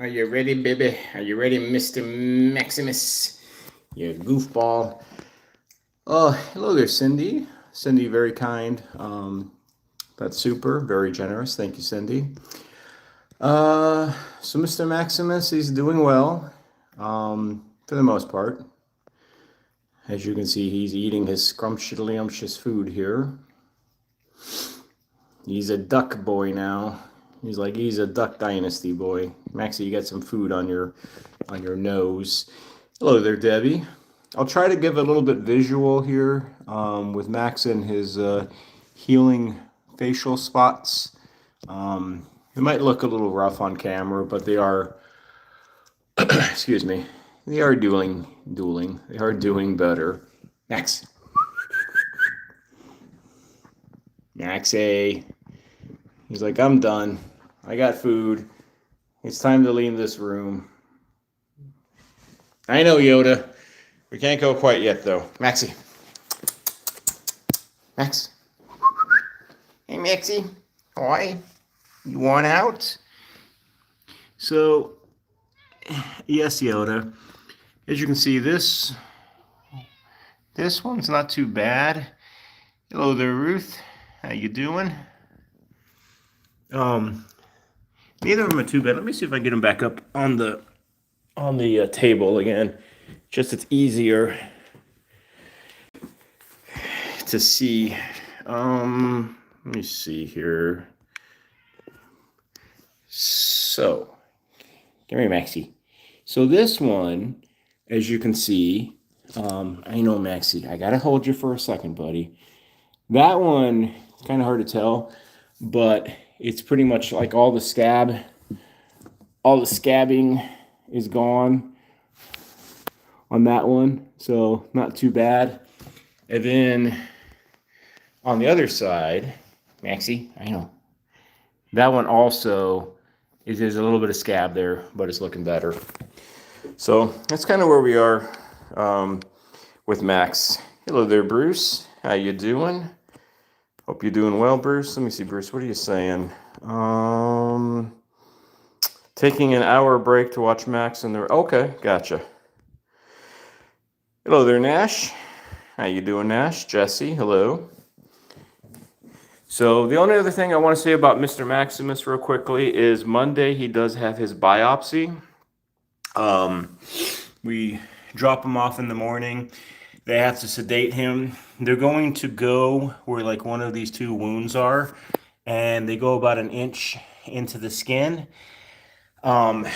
Are you ready, baby? Are you ready, Mr. Maximus? You goofball. Oh, hello there, Cindy. Cindy, very kind. That's super, very generous. Thank you, Cindy. So Mr. Maximus, he's doing well, for the most part. As you can see, he's eating his scrumptious food here. He's a duck boy now. He's a Duck Dynasty boy. Maxie, you got some food on your nose. Hello there, Debbie. I'll try to give a little bit visual here with Max and his healing facial spots. It might look a little rough on camera, but they are, excuse me, they are dueling. They are doing better. Max. Maxie. He's like, I'm done. I got food. It's time to leave this room. I know, Yoda. We can't go quite yet, though. Maxie. Max. Hey, Maxie. Why? You want out? So, yes, Yoda. As you can see, this one's not too bad. Hello there, Ruth. How you doing? Neither of them are too bad. Let me see if I can get them back up on the table again. Just it's easier to see. Let me see here. So, come here, Maxie. So this one, as you can see, I know, Maxie, I gotta hold you for a second, buddy. That one, it's kind of hard to tell, but it's pretty much like all the scabbing is gone on that one, so not too bad. And then on the other side, Maxie, I know, that one also there's a little bit of scab there, but it's looking better. So that's kind of where we are with Max. Hello there, Bruce. How you doing? Hope you're doing well, Bruce. Let me see, Bruce. What are you saying? Taking an hour break to watch Max and the. Okay, gotcha. Hello there, Nash. How you doing, Nash? Jesse, hello. So the only other thing I want to say about Mr. Maximus real quickly is Monday he does have his biopsy. We drop him off in the morning. They have to sedate him. They're going to go where like one of these two wounds are, and they go about an inch into the skin. And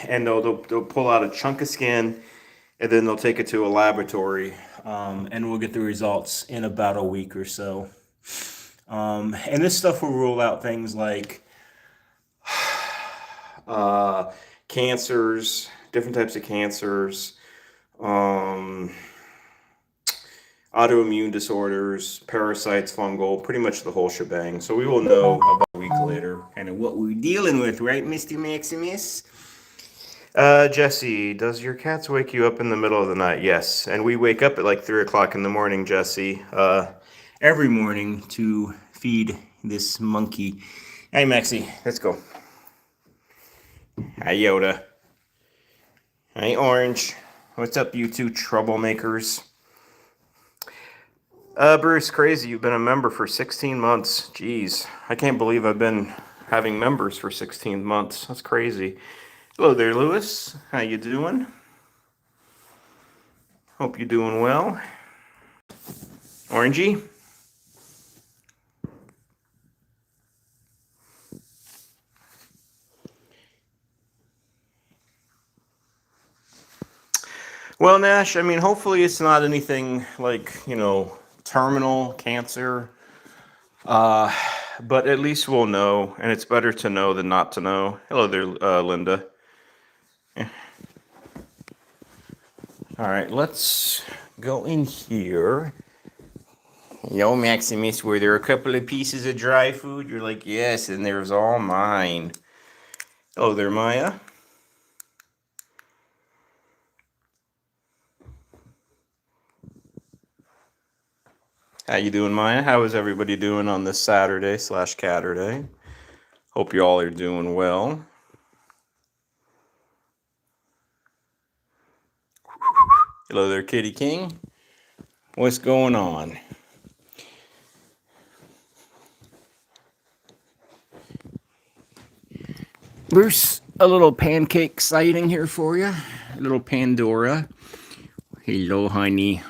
they'll pull out a chunk of skin, and then they'll take it to a laboratory, and we'll get the results in about a week or so. And this stuff will rule out things like cancers, different types of cancers, autoimmune disorders, parasites, fungal, pretty much the whole shebang. So we will know about a week later kind of what we're dealing with, right, Mr. Maximus? Jesse, does your cats wake you up in the middle of the night? Yes, and we wake up at like 3 o'clock in the morning, Jesse, every morning to feed this monkey. Hey, Maxie, let's go. Hi, Yoda. Hi, Orange. What's up, you two troublemakers? Bruce, crazy. You've been a member for 16 months. Jeez, I can't believe I've been having members for 16 months. That's crazy. Hello there, Lewis. How you doing? Hope you're doing well. Orangey? Well, Nash, I mean, hopefully it's not anything like, terminal cancer. But at least we'll know, and it's better to know than not to know. Hello there, Linda. All right, let's go in here. Yo, Maximus, were there a couple of pieces of dry food? You're like, yes, and there's all mine. Hello there, Maya. How you doing, Maya? How is everybody doing on this Saturday/Catterday? Hope you all are doing well. Hello there, Kitty King. What's going on? Bruce, a little pancake sighting here for you. A little Pandora. Hello, honey.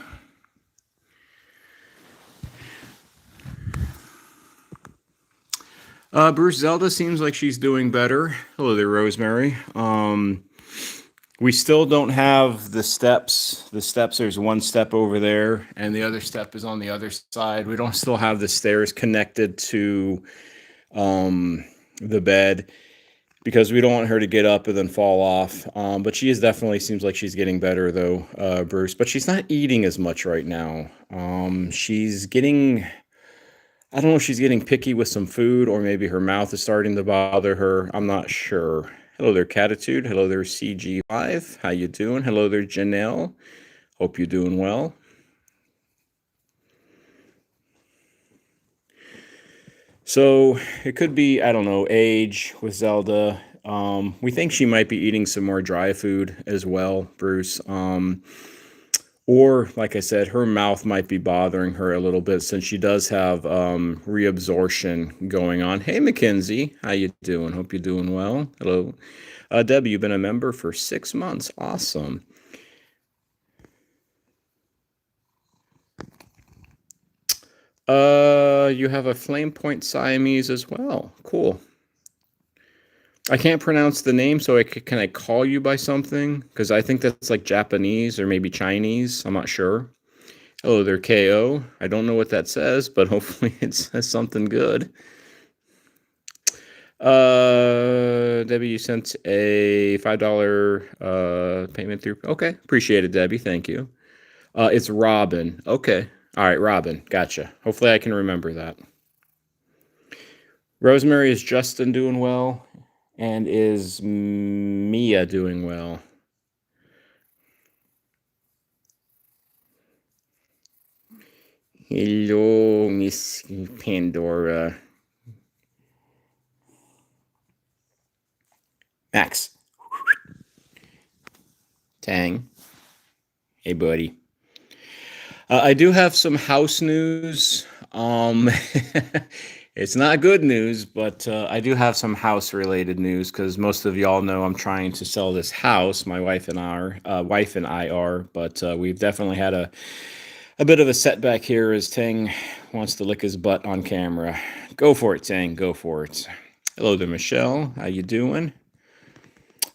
Bruce, Zelda seems like she's doing better. Hello there, Rosemary. We still don't have the steps. The steps, there's one step over there, and the other step is on the other side. We don't still have the stairs connected to the bed because we don't want her to get up and then fall off. But she is definitely seems like she's getting better, though, Bruce. But she's not eating as much right now. She's getting... I don't know if she's getting picky with some food or maybe her mouth is starting to bother her. I'm not sure. Hello there, Catitude. Hello there, CG5. How you doing? Hello there, Janelle. Hope you're doing well. So it could be, I don't know, age with Zelda. We think she might be eating some more dry food as well, Bruce. Or, like I said, her mouth might be bothering her a little bit since she does have reabsorption going on. Hey, Mackenzie, how you doing? Hope you're doing well. Hello. Debbie, you've been a member for 6 months. Awesome. You have a Flame Point Siamese as well. Cool. I can't pronounce the name, so can I call you by something? Because I think that's like Japanese or maybe Chinese. I'm not sure. Hello there, KO. I don't know what that says, but hopefully it says something good. Debbie, you sent a $5 payment through. Okay, appreciate it, Debbie. Thank you. It's Robin. Okay. All right, Robin. Gotcha. Hopefully I can remember that. Rosemary, is Justin doing well? And is Mia doing well? Hello, Miss Pandora. Max. Tang. Hey, buddy. I do have some house news. It's not good news, but I do have some house-related news because most of y'all know I'm trying to sell this house. My wife and I are, but we've definitely had a bit of a setback here as Tang wants to lick his butt on camera. Go for it, Tang. Go for it. Hello there, Michelle. How you doing?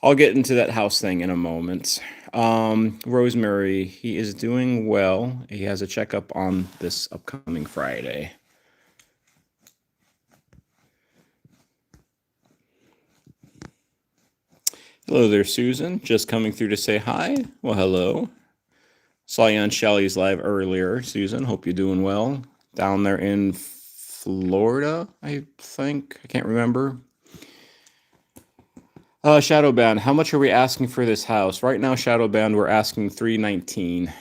I'll get into that house thing in a moment. Rosemary, he is doing well. He has a checkup on this upcoming Friday. Hello there, Susan. Just coming through to say hi. Well, hello. Saw you on Shelly's live earlier, Susan. Hope you're doing well. Down there in Florida, I think. I can't remember. Shadowbound, how much are we asking for this house? Right now, Shadowbound, we're asking $319.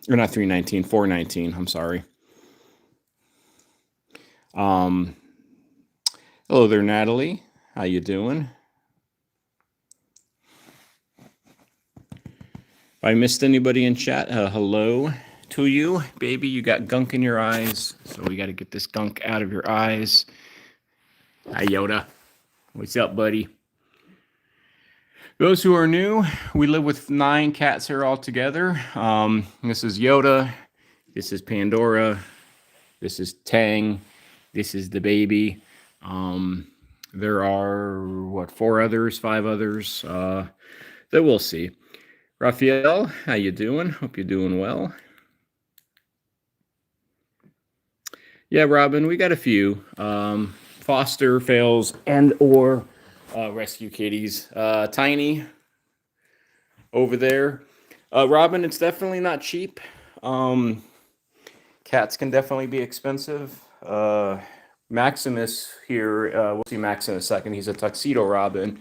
Or not $319, $419. I'm sorry. Hello there, Natalie. How you doing? If I missed anybody in chat, hello to you, baby. You got gunk in your eyes, so we got to get this gunk out of your eyes. Hi, Yoda. What's up, buddy? Those who are new, we live with 9 cats here all together. This is Yoda. This is Pandora. This is Tang. This is the baby. There are, 4 others, 5 others that we'll see. Raphael, how you doing? Hope you're doing well. Yeah, Robin, we got a few. Foster fails and or rescue kitties. Tiny over there. Robin, it's definitely not cheap. Cats can definitely be expensive. Maximus here, we'll see Max in a second. He's a tuxedo Robin.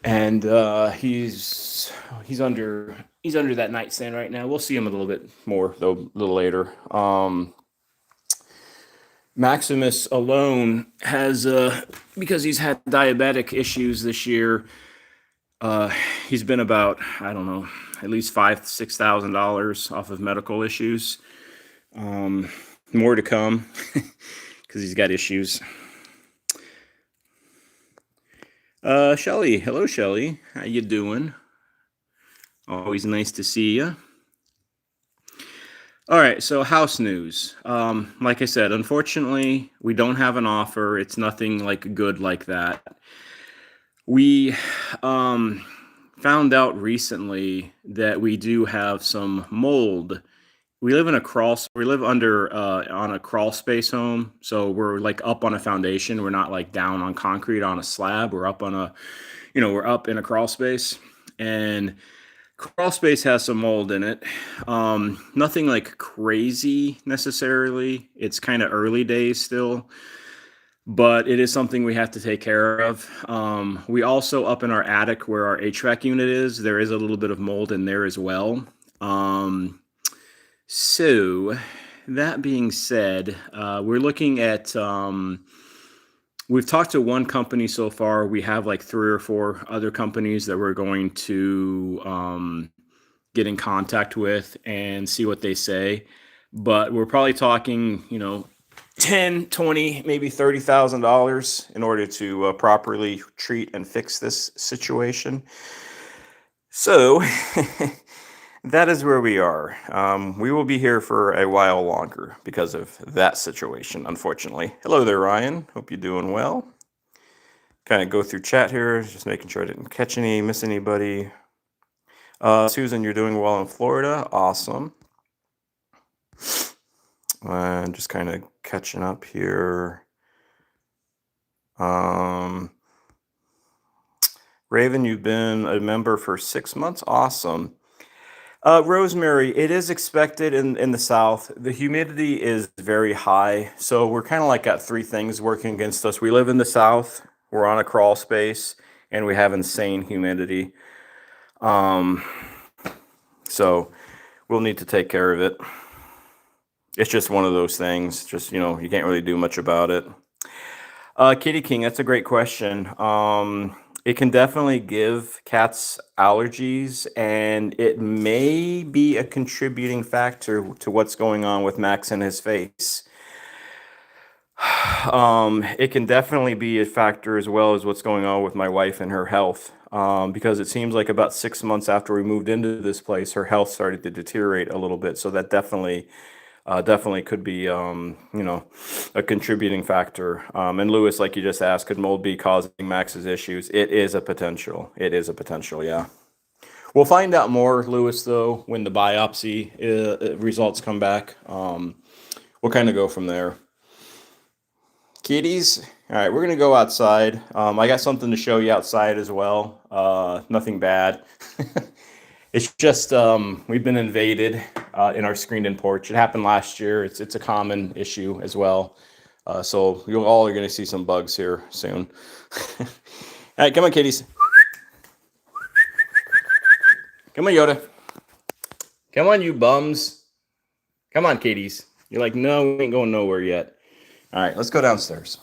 And he's under that nightstand right now. We'll see him a little bit more though, a little later. Maximus alone has because he's had diabetic issues this year. Uh, he's been about, I don't know, at least $5,000 to $6,000 off of medical issues. Um, More to come because he's got issues. Shelly, hello, Shelly. How you doing? Always nice to see you. All right, so house news. Like I said, unfortunately, we don't have an offer. It's nothing like good like that. We found out recently that we do have some mold. We live in a we live under on a crawl space home, so we're like up on a foundation. We're not like down on concrete on a slab. We're up on a, we're up in a crawl space, and crawl space has some mold in it. Nothing like crazy necessarily. It's kind of early days still, but it is something we have to take care of. We also, up in our attic where our HVAC unit is, there is a little bit of mold in there as well. So that being said, we're looking at, we've talked to one company so far. We have like 3 or 4 other companies that we're going to get in contact with and see what they say. But we're probably talking, 10, 20, maybe $30,000 in order to properly treat and fix this situation. So that is where we are. We will be here for a while longer because of that situation, unfortunately. Hello there, Ryan. Hope you're doing well. Kind of go through chat here, just making sure I didn't miss anybody. Susan, you're doing well in Florida. Awesome. And just kind of catching up here. Raven, you've been a member for 6 months. Awesome. Rosemary, it is expected in the South. The humidity is very high. So we're kind of like got 3 things working against us. We live in the South, we're on a crawl space, and we have insane humidity. So we'll need to take care of it. It's just one of those things. Just, you can't really do much about it. Kitty King, that's a great question. It can definitely give cats allergies, and it may be a contributing factor to what's going on with Max and his face. It can definitely be a factor as well as what's going on with my wife and her health. Because it seems like about 6 months after we moved into this place, her health started to deteriorate a little bit. So that definitely could be, a contributing factor. And Lewis, like you just asked, could mold be causing Max's issues? It is a potential. Yeah. We'll find out more, Lewis, though, when the biopsy results come back. We'll kind of go from there. Kitties. All right, we're going to go outside. I got something to show you outside as well. Nothing bad. It's just we've been invaded in our screened-in porch. It happened last year. It's a common issue as well. So you all are going to see some bugs here soon. All right, come on, kitties. Come on, Yoda. Come on, you bums. Come on, kitties. You're like, no, we ain't going nowhere yet. All right, let's go downstairs.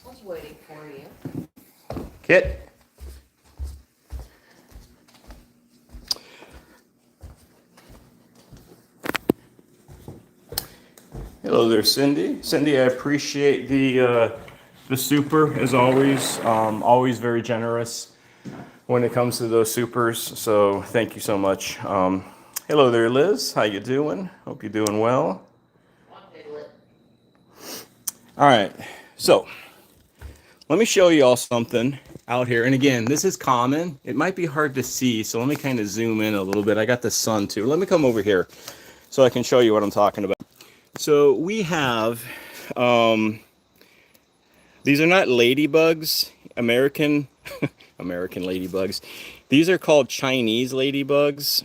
I was waiting for you. Kit. Hello there, Cindy. Cindy, I appreciate the super as always. Always very generous when it comes to those supers. So thank you so much. Hello there, Liz. How you doing? Hope you're doing well. All right. So let me show you all something out here. And again, this is common. It might be hard to see, so let me kind of zoom in a little bit. I got the sun too. Let me come over here so I can show you what I'm talking about. So we have, these are not ladybugs, American ladybugs. These are called Chinese ladybugs.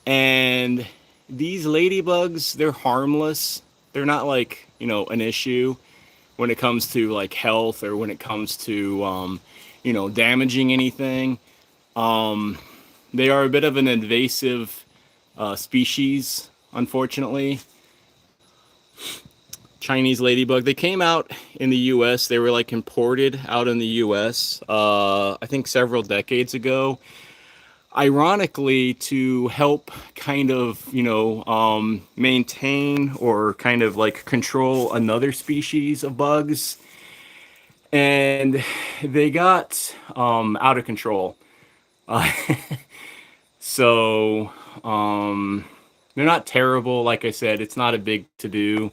And these ladybugs, they're harmless. They're not like, an issue when it comes to like health or when it comes to, damaging anything. They are a bit of an invasive species, unfortunately. Chinese ladybug. They came out in the U.S. They were like imported out in the U.S. I think several decades ago. Ironically, to help kind of, maintain or kind of like control another species of bugs. And they got out of control. Uh, so they're not terrible. Like I said, it's not a big to do.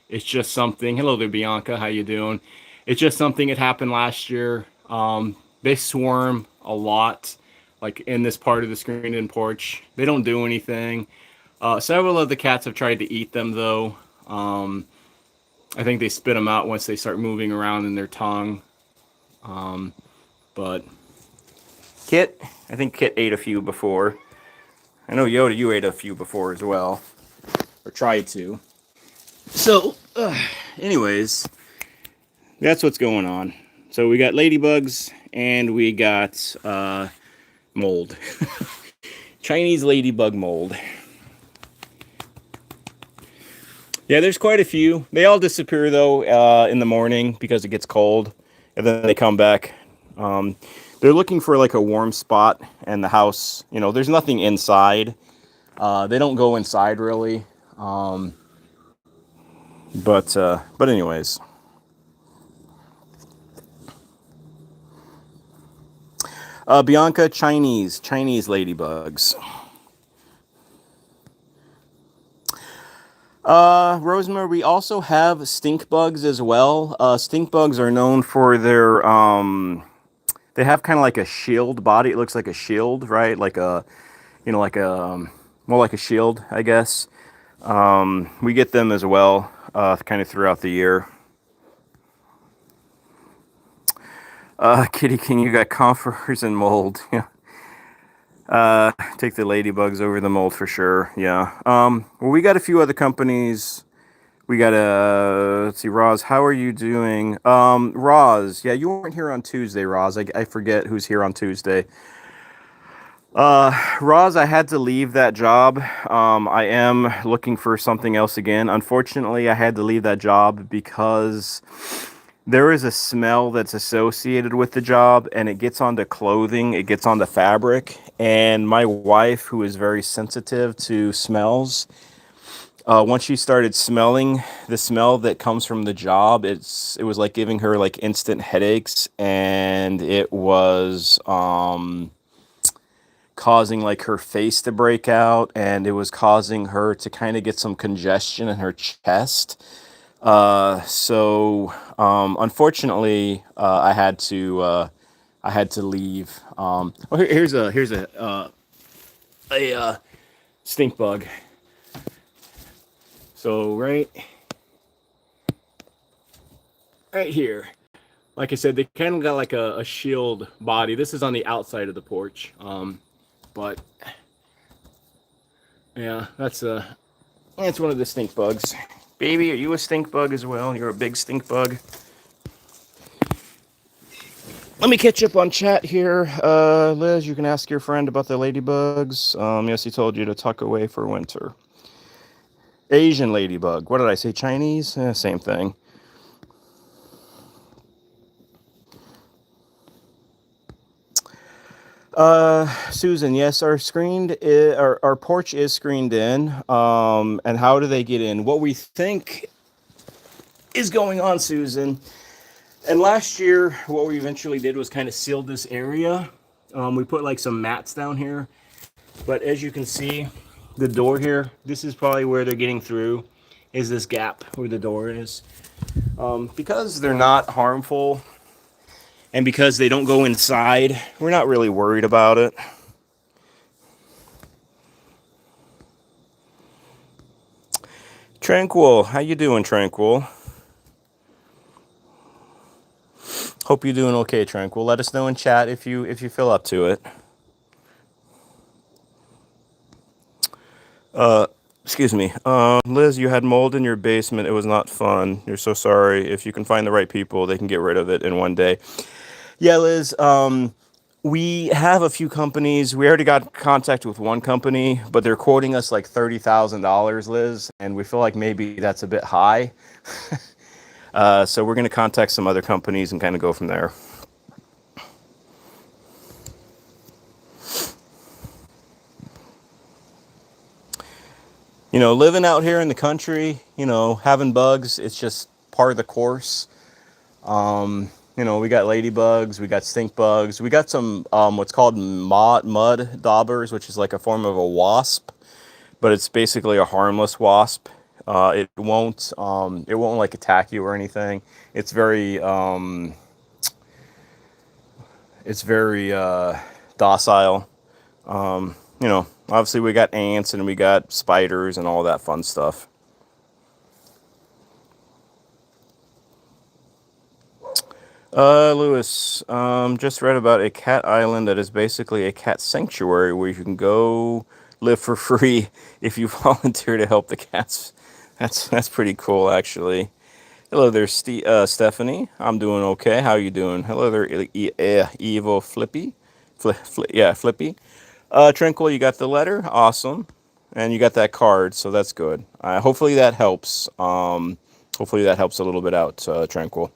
It's just something. Hello there, Bianca. How you doing? It's just something that happened last year. They swarm a lot, like in this part of the screened-in porch. They don't do anything. Several of the cats have tried to eat them, though. I think they spit them out once they start moving around in their tongue. But Kit, I think Kit ate a few before. I know Yoda, you ate a few before as well, or tried to. So, anyways, that's what's going on. So we got ladybugs and we got mold. Chinese ladybug mold. Yeah, there's quite a few. They all disappear though in the morning because it gets cold, and then they come back. They're looking for like a warm spot in the house. There's nothing inside. They don't go inside really. But anyways. Bianca, Chinese ladybugs. Rosemary, we also have stink bugs as well. Stink bugs are known for their, they have kind of like a shield body. It looks like a shield, right? Like a, more like a shield, I guess. We get them as well, kind of throughout the year. Kitty King, you got conifers and mold. Yeah. Take the ladybugs over the mold for sure. Yeah. Well, we got a few other companies. We got let's see, Roz, how are you doing? Roz, yeah, you weren't here on Tuesday, Roz. I forget who's here on Tuesday. Roz, I had to leave that job. I am looking for something else again. Unfortunately, I had to leave that job because there is a smell that's associated with the job, and it gets onto clothing, it gets onto fabric, and my wife, who is very sensitive to smells, once she started smelling the smell that comes from the job, it was like giving her like instant headaches, and it was causing like her face to break out, and it was causing her to kind of get some congestion in her chest. So unfortunately, I had to leave. Here's a stink bug. So right here, like I said, they kind of got like a shield body. This is on the outside of the porch. But yeah, that's one of the stink bugs. Baby, are you a stink bug as well? You're a big stink bug. Let me catch up on chat here. Liz, you can ask your friend about the ladybugs. Yes, he told you to tuck away for winter. Asian ladybug. What did I say? Chinese? Same thing. Susan, yes, our porch is screened in. And how do they get in? What we think is going on, Susan. And last year, what we eventually did was kind of sealed this area. We put like some mats down here. But as you can see, the door here, this is probably where they're getting through, is this gap where the door is. Because they're not harmful, and because they don't go inside, we're not really worried about it. Tranquil, how you doing, Tranquil? Hope you're doing okay, Tranquil. Let us know in chat if you feel up to it. Excuse me. Liz, you had mold in your basement. It was not fun. You're so sorry. If you can find the right people, they can get rid of it in one day. Yeah, Liz, We have a few companies. We already got contact with one company, but they're quoting us like $30,000, Liz, and we feel like maybe that's a bit high. So we're going to contact some other companies and kind of go from there. Living out here in the country, having bugs, it's just part of the course. We got ladybugs, we got stink bugs, we got some what's called mud daubers, which is like a form of a wasp, but it's basically a harmless wasp. It won't like attack you or anything. It's very docile. Obviously we got ants and we got spiders and all that fun stuff. Lewis, just read about a cat island that is basically a cat sanctuary where you can go live for free if you volunteer to help the cats. That's pretty cool, actually. Hello there, Stephanie. I'm doing okay. How you doing? Hello there, Evil Flippy. Flippy. Tranquil, you got the letter. Awesome, and you got that card, so that's good. Hopefully that helps. Hopefully that helps a little bit out, Tranquil.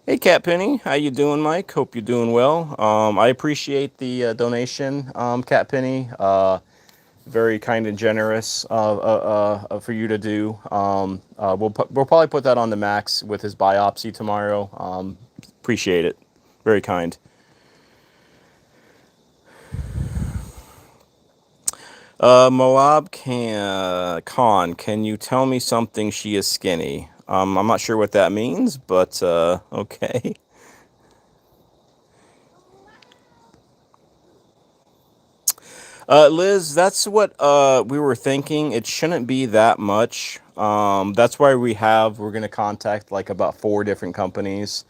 Hey, Cat Penny, how you doing, Mike? Hope you're doing well. I appreciate the donation, Cat Penny. Very kind and generous for you to do. We'll probably put that on the Max with his biopsy tomorrow. Appreciate it. Very kind. Khan, can you tell me something? She is skinny. I'm not sure what that means, but okay. Liz, that's what we were thinking. It shouldn't be that much. That's why we're going to contact like about 4 different companies.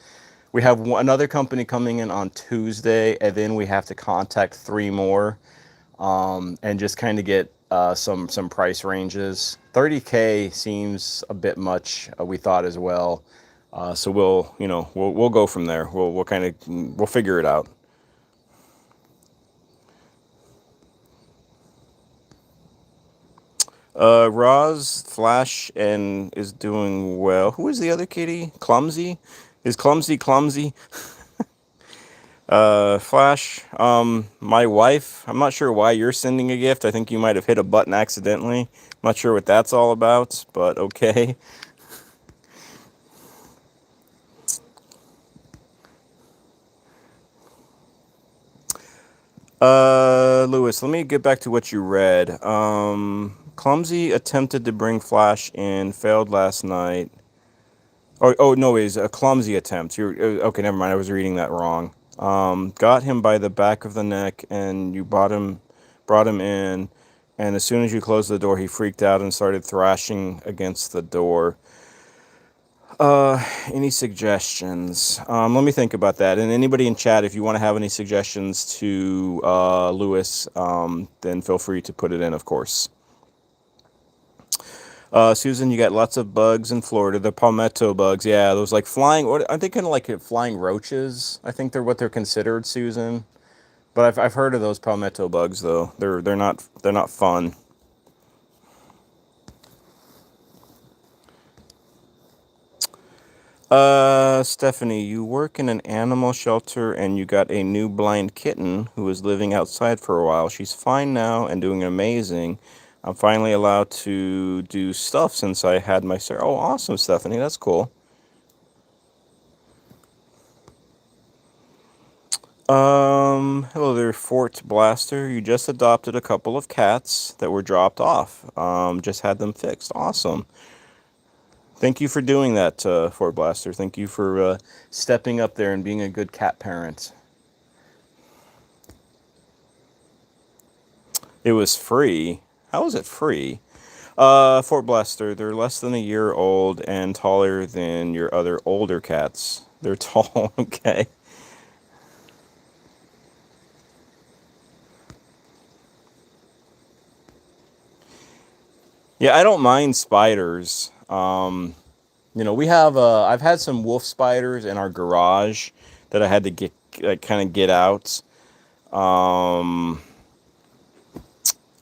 We have another company coming in on Tuesday, and then we have to contact 3 more, and just kind of get some price ranges. 30K seems a bit much. We thought as well. So we'll go from there. We'll figure it out. Roz Flash and is doing well. Who is the other kitty? Clumsy? Is Clumsy? Flash, my wife, I'm not sure why you're sending a gift. I think you might have hit a button accidentally. I'm not sure what that's all about, but okay. Lewis, let me get back to what you read. Clumsy attempted to bring Flash in, failed last night. Oh no, it was a clumsy attempt. Okay, never mind. I was reading that wrong. Got him by the back of the neck, and you brought him in, and as soon as you closed the door, he freaked out and started thrashing against the door. Any suggestions? Let me think about that. And anybody in chat, if you want to have any suggestions to Lewis, then feel free to put it in, of course. Susan, you got lots of bugs in Florida. The palmetto bugs, yeah, those like flying. What aren't they kind of like flying roaches? I think they're what they're considered, Susan. But I've heard of those palmetto bugs though. They're not fun. Stephanie, you work in an animal shelter and you got a new blind kitten who is living outside for a while. She's fine now and doing amazing. I'm finally allowed to do stuff since I had my Oh, awesome, Stephanie. That's cool. Hello there, Fort Blaster. You just adopted a couple of cats that were dropped off. Just had them fixed. Awesome. Thank you for doing that, Fort Blaster. Thank you for stepping up there and being a good cat parent. It was free. How was it free? Fort Blaster, they're less than a year old and taller than your other older cats. They're tall, okay. Yeah, I don't mind spiders. We have I've had some wolf spiders in our garage that I had to get kind of get out a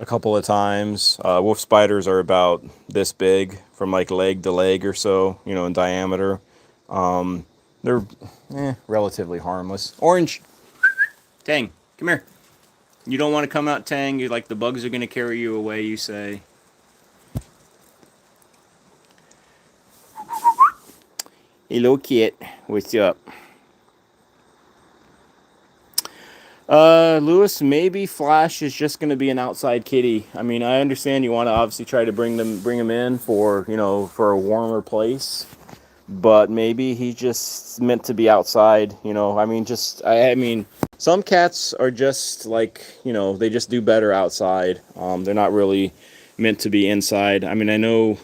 couple of times. Wolf spiders are about this big, from like leg to leg or so, in diameter. They're relatively harmless. Orange, Tang, come here. You don't want to come out, Tang. You like the bugs are going to carry you away. You say. Hello, kit. What's up? Lewis, maybe Flash is just going to be an outside kitty. I mean, I understand you want to obviously try to bring him in for, for a warmer place, but maybe he's just meant to be outside, I mean, I mean, some cats are just like, they just do better outside. They're not really meant to be inside. I mean, I know,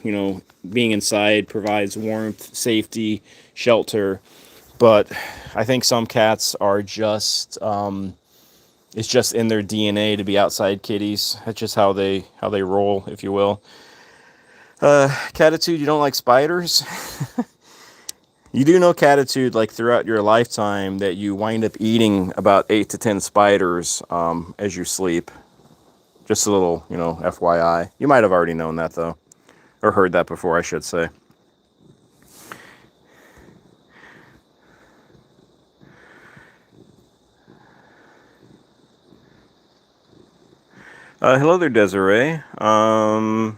being inside provides warmth, safety, shelter, but I think some cats are just, it's just in their DNA to be outside kitties. That's just how they roll, if you will. Catitude, you don't like spiders? You do know, Catitude, like throughout your lifetime that you wind up eating about 8 to 10 spiders as you sleep. Just a little, FYI. You might have already known that, though. Or heard that before, I should say. Hello there, Desiree. How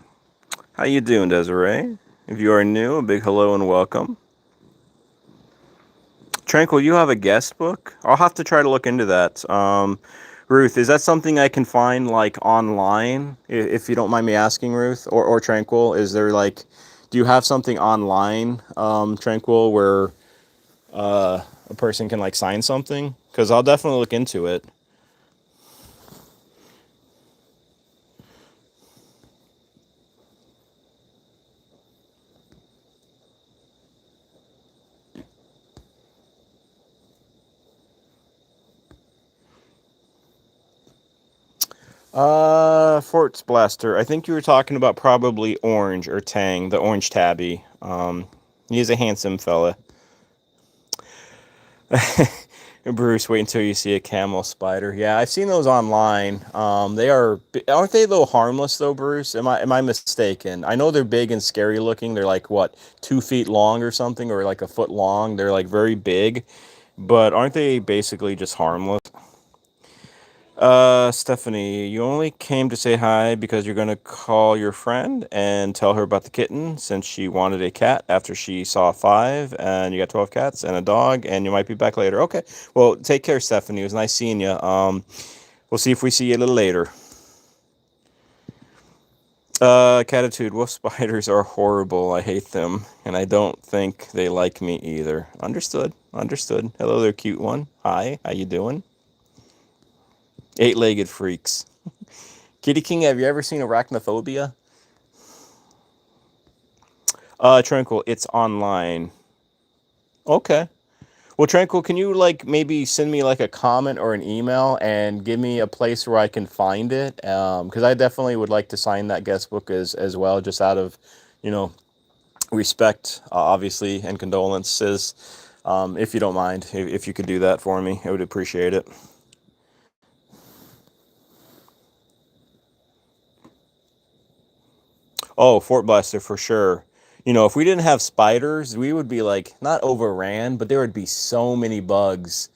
you doing, Desiree? If you are new, a big hello and welcome. Tranquil, you have a guest book? I'll have to try to look into that. Ruth, is that something I can find like online? If you don't mind me asking, Ruth, or Tranquil, is there like, do you have something online, Tranquil, where a person can like sign something? Because I'll definitely look into it. Forts Blaster. I think you were talking about probably Orange or Tang, the orange tabby. He's a handsome fella. Bruce, wait until you see a camel spider. Yeah, I've seen those online. Aren't they though harmless though, Bruce? Am I mistaken? I know they're big and scary looking. They're like what, 2 feet long or something, or like a foot long. They're like very big, but aren't they basically just harmless? Stephanie, you only came to say hi because you're gonna call your friend and tell her about the kitten since she wanted a cat after she saw 5 and you got 12 cats and a dog and you might be back later. Okay. Well, take care, Stephanie. It was nice seeing you. We'll see if we see you a little later. Catitude, wolf spiders are horrible. I hate them and I don't think they like me either. Understood. Understood. Hello there, cute one. Hi, how you doing? 8-legged freaks. Kitty King, have you ever seen Arachnophobia? Tranquil, it's online. Okay. Well, Tranquil, can you like maybe send me like a comment or an email and give me a place where I can find it? Because I definitely would like to sign that guest book as well, just out of, you know, respect, obviously, and condolences. If you don't mind, if you could do that for me, I would appreciate it. Oh, Fort Blaster for sure. If we didn't have spiders, we would be like not overran, but there would be so many bugs.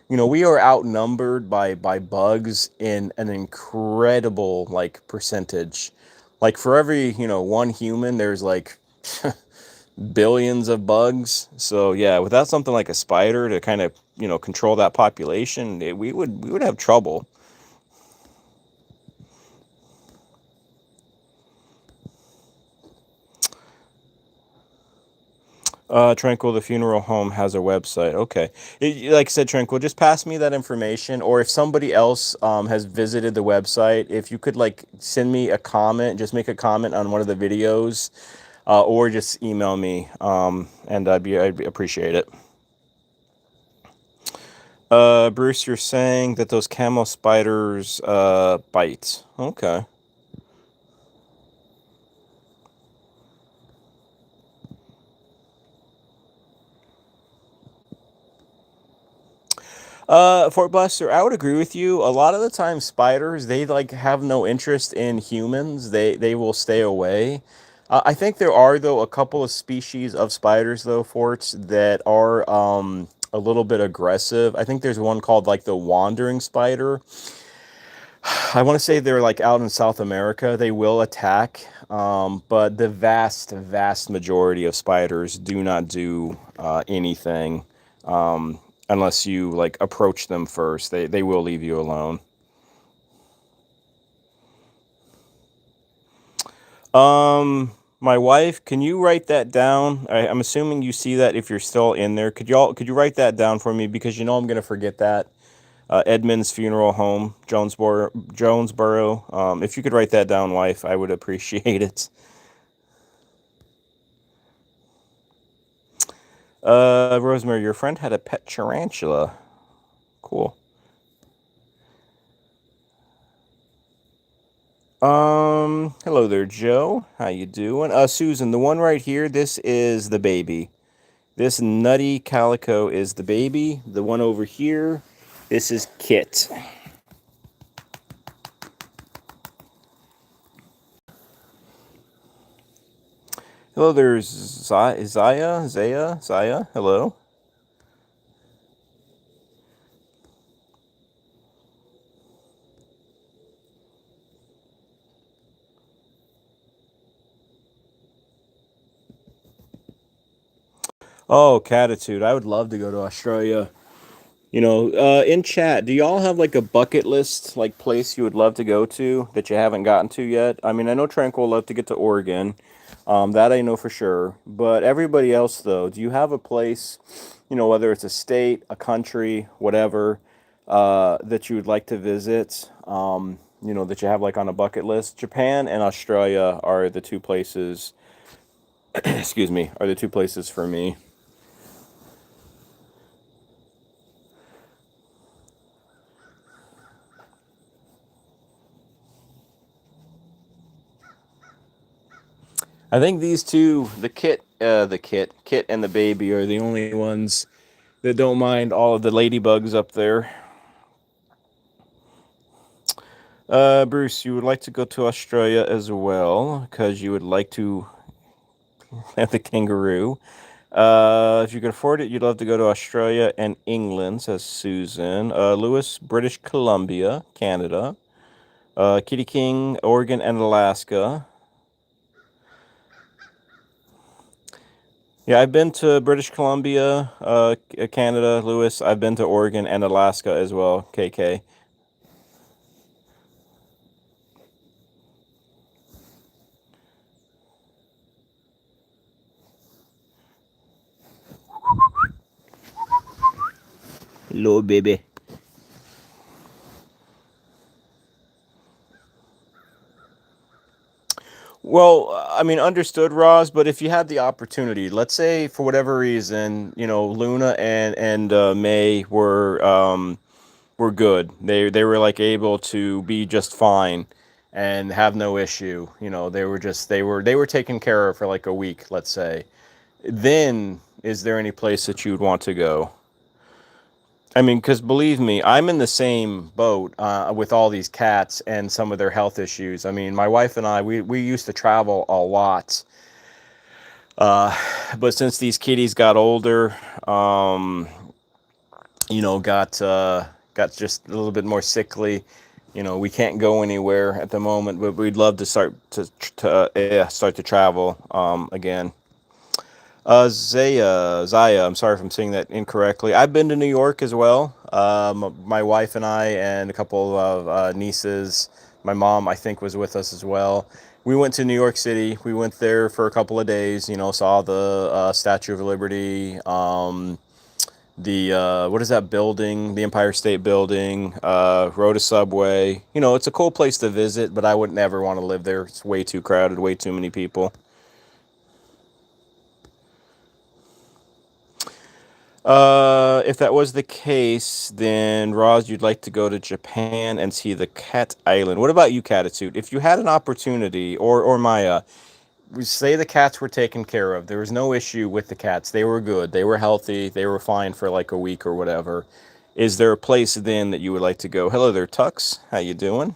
We are outnumbered by bugs in an incredible like percentage. Like for every, one human, there's like billions of bugs. So yeah, without something like a spider to kind of, control that population, we would have trouble. Tranquil, the funeral home has a website. Okay. Like I said, Tranquil, just pass me that information. Or if somebody else has visited the website, if you could like send me a comment, just make a comment on one of the videos, or just email me, and I'd appreciate it. Bruce, you're saying that those camel spiders bite. Okay. Fort Buster, I would agree with you. A lot of the time, spiders they like have no interest in humans. They will stay away. I think there are though a couple of species of spiders though, forts that are a little bit aggressive. I think there's one called like the wandering spider. I want to say they're like out in South America. They will attack, but the vast majority of spiders do not do anything unless you like approach them first. They will leave you alone. My wife, can you write that down? I'm assuming you see that if you're still in there. Could you write that down for me because you know I'm gonna forget that. Edmund's Funeral Home, Jonesboro. If you could write that down, wife, I would appreciate it. Rosemary, your friend had a pet tarantula. Cool. Hello there, Joe. How you doing? Susan, the one right here, this is the baby. This nutty calico is the baby. The one over here, this is Kit. Hello, there's Zaya. Hello. Oh, Catitude. I would love to go to Australia. In chat, do y'all have like a bucket list, like place you would love to go to that you haven't gotten to yet? I mean, I know Tranquil would love to get to Oregon. That I know for sure. But everybody else, though, do you have a place, whether it's a state, a country, whatever, that you would like to visit, that you have like on a bucket list? Japan and Australia are the two places, excuse me, are the two places for me. I think these two, Kit and the baby, are the only ones that don't mind all of the ladybugs up there. Bruce, you would like to go to Australia as well because you would like to have the kangaroo. If you could afford it, you'd love to go to Australia and England, says Susan. Lewis, British Columbia, Canada. Kitty King, Oregon and Alaska. Yeah, I've been to British Columbia, Canada, Lewis. I've been to Oregon and Alaska as well, KK. Hello, baby. Well, I mean, understood, Roz. But if you had the opportunity, let's say for whatever reason, Luna and May were good. They were like able to be just fine and have no issue. They were taken care of for like a week, let's say. Then is there any place that you'd want to go? I mean, because believe me, I'm in the same boat with all these cats and some of their health issues. I mean, my wife and I, we used to travel a lot, but since these kitties got older, got just a little bit more sickly. We can't go anywhere at the moment, but we'd love to start to travel again. Zaya, I'm sorry if I'm saying that incorrectly. I've been to New York as well. My wife and I and a couple of nieces. My mom, I think, was with us as well. We went to New York City. We went there for a couple of days. Saw the Statue of Liberty. The what is that building? The Empire State Building. Rode a subway. It's a cool place to visit, but I would never want to live there. It's way too crowded. Way too many people. If that was the case, then Roz, you'd like to go to Japan and see the Cat Island. What about you, Catitude? If you had an opportunity, or Maya, we say the cats were taken care of. There was no issue with the cats. They were good. They were healthy. They were fine for like a week or whatever. Is there a place then that you would like to go? Hello there, Tux. How you doing?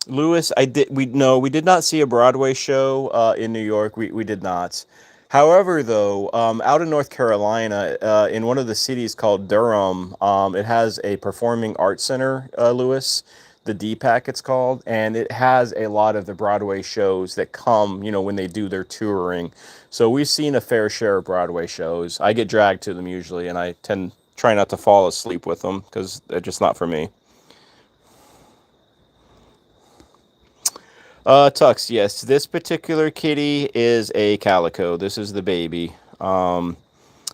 Lewis, we did not see a Broadway show in New York. We did not. However, though, out in North Carolina, in one of the cities called Durham, it has a performing arts center, Lewis, the DPAC it's called, and it has a lot of the Broadway shows that come, when they do their touring. So we've seen a fair share of Broadway shows. I get dragged to them usually, and I try not to fall asleep with them because they're just not for me. Tux, yes. This particular kitty is a calico. This is the baby.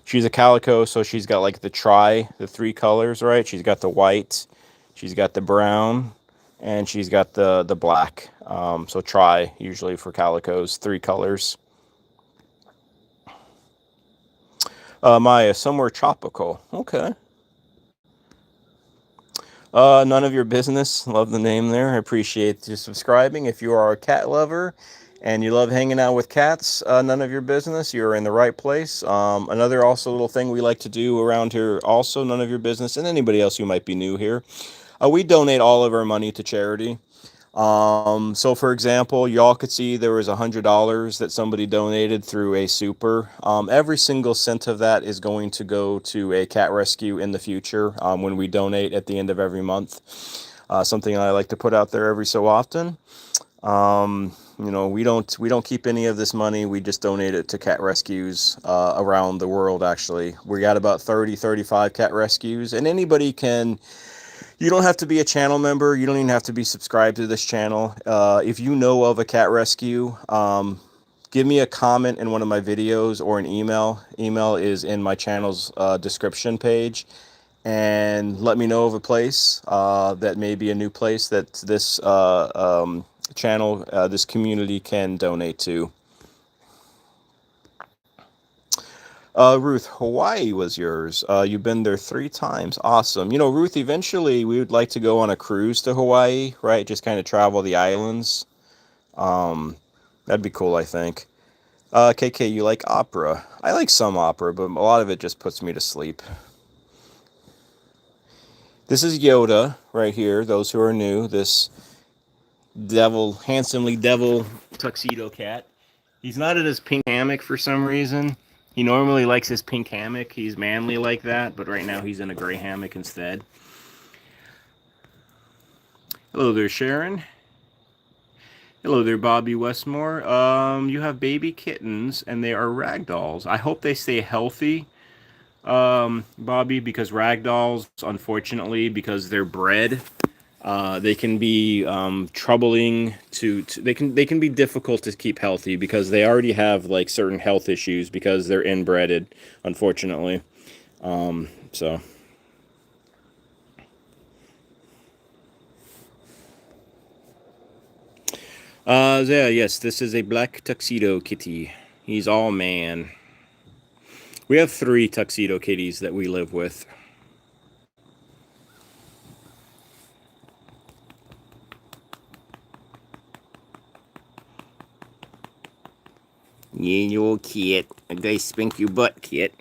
She's a calico, so she's got like the three colors, right? She's got the white, she's got the brown, and she's got the black. So tri, usually for calicos, three colors. Maya, somewhere tropical. Okay. None of your business. Love the name there. I appreciate you subscribing. If you are a cat lover and you love hanging out with cats, none of your business. You're in the right place. Another also little thing we like to do around here, also none of your business, and anybody else who might be new here. We donate all of our money to charity. So for example, y'all could see there was $100 that somebody donated through a super. Every single cent of that is going to go to a cat rescue in the future when we donate at the end of every month. Something I like to put out there every so often. We don't keep any of this money. We just donate it to cat rescues around the world. Actually, we got about 35 cat rescues, and anybody can. You don't have to be a channel member. You don't even have to be subscribed to this channel. If you know of a cat rescue, give me a comment in one of my videos or an email. Email is in my channel's description page. And let me know of a place that may be a new place that this channel, this community can donate to. Ruth, Hawaii was yours. You've been there 3 times. Awesome. Ruth, eventually we would like to go on a cruise to Hawaii, right? Just kind of travel the islands. That'd be cool, I think. KK, you like opera? I like some opera, but a lot of it just puts me to sleep. This is Yoda right here, those who are new. This handsomely devil tuxedo cat. He's not in his pink hammock for some reason. He normally likes his pink hammock. He's manly like that, but right now he's in a gray hammock instead. Hello there, Sharon. Hello there, Bobby Westmore. You have baby kittens, and they are ragdolls. I hope they stay healthy, Bobby, because ragdolls, unfortunately, because they're bred, they can be troubling they can be difficult to keep healthy because they already have like certain health issues because they're inbreded, unfortunately. So. Yeah, yes, this is a black tuxedo kitty. He's all man. We have 3 tuxedo kitties that we live with. Yeah, you old kid. A guy spank your butt, kid.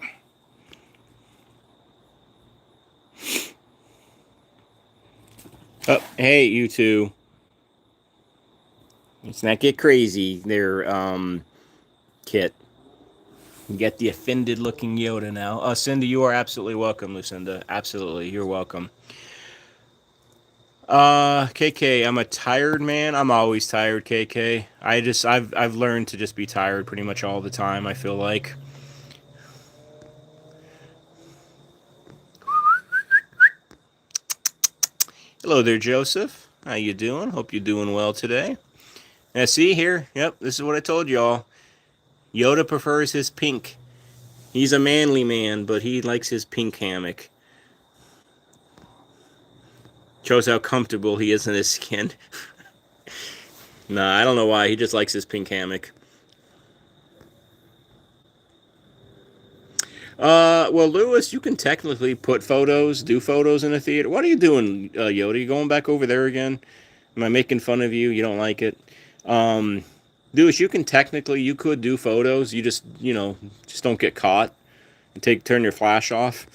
Oh, hey, you two. Let's not get crazy there, Kit. You get the offended looking Yoda now. Cindy, you are absolutely welcome, Lucinda. Absolutely, you're welcome. KK, I'm a tired man. I'm always tired, KK. I've learned to just be tired pretty much all the time, I feel like. Hello there, Joseph. How you doing? Hope you're doing well today. Now, see here? Yep, this is what I told y'all. Yoda prefers his pink. He's a manly man, but he likes his pink hammock. Shows how comfortable he is in his skin. Nah, I don't know why. He just likes his pink hammock. Well, Lewis, you can technically do photos in a theater. What are you doing, Yoda? You going back over there again? Am I making fun of you? You don't like it? Deuce, you could do photos. You just, just don't get caught. And turn your flash off.